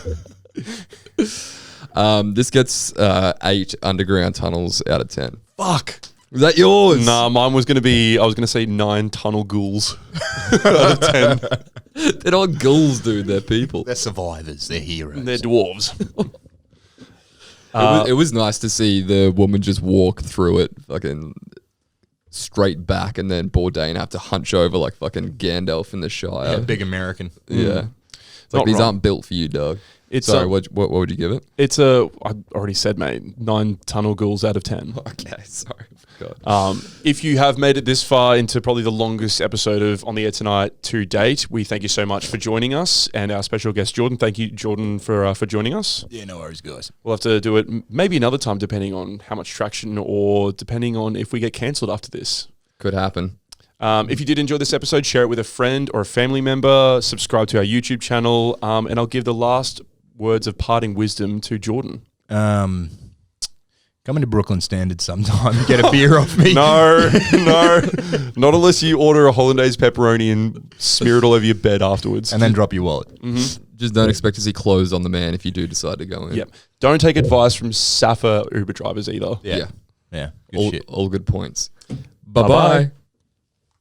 This gets 8 underground tunnels out of 10. Fuck. Was that yours? Nah, mine was going to be, I was going to say 9 tunnel ghouls out of 10. They're not ghouls, dude. They're people. They're survivors. They're heroes. They're dwarves. It was nice to see the woman just walk through it fucking straight back, and then Bourdain have to hunch over like fucking Gandalf in the Shire. Yeah, big American. Yeah. It's like, Not these wrong. aren't built for you, dog. It's Sorry, what would you give it? It's I already said, mate, 9 tunnel ghouls out of 10. Okay, sorry. God. If you have made it this far into probably the longest episode of On the Air Tonight to date, we thank you so much for joining us, and our special guest Jordan. Thank you, Jordan, for joining us. Yeah, no worries, guys. We'll have to do it maybe another time, depending on how much traction, or depending on if we get cancelled after this. Could happen. If you did enjoy this episode, share it with a friend or a family member. Subscribe to our YouTube channel, and I'll give the last words of parting wisdom to Jordan. Come into Brooklyn Standard sometime. Get a beer off me. No, not unless you order a hollandaise pepperoni and smear it all over your bed afterwards. And then drop your wallet. Just don't expect to see clothes on the man if you do decide to go in. Yep. Don't take advice from Safa Uber drivers either. Yeah. Good shit. All good points. Bye-bye. Bye-bye.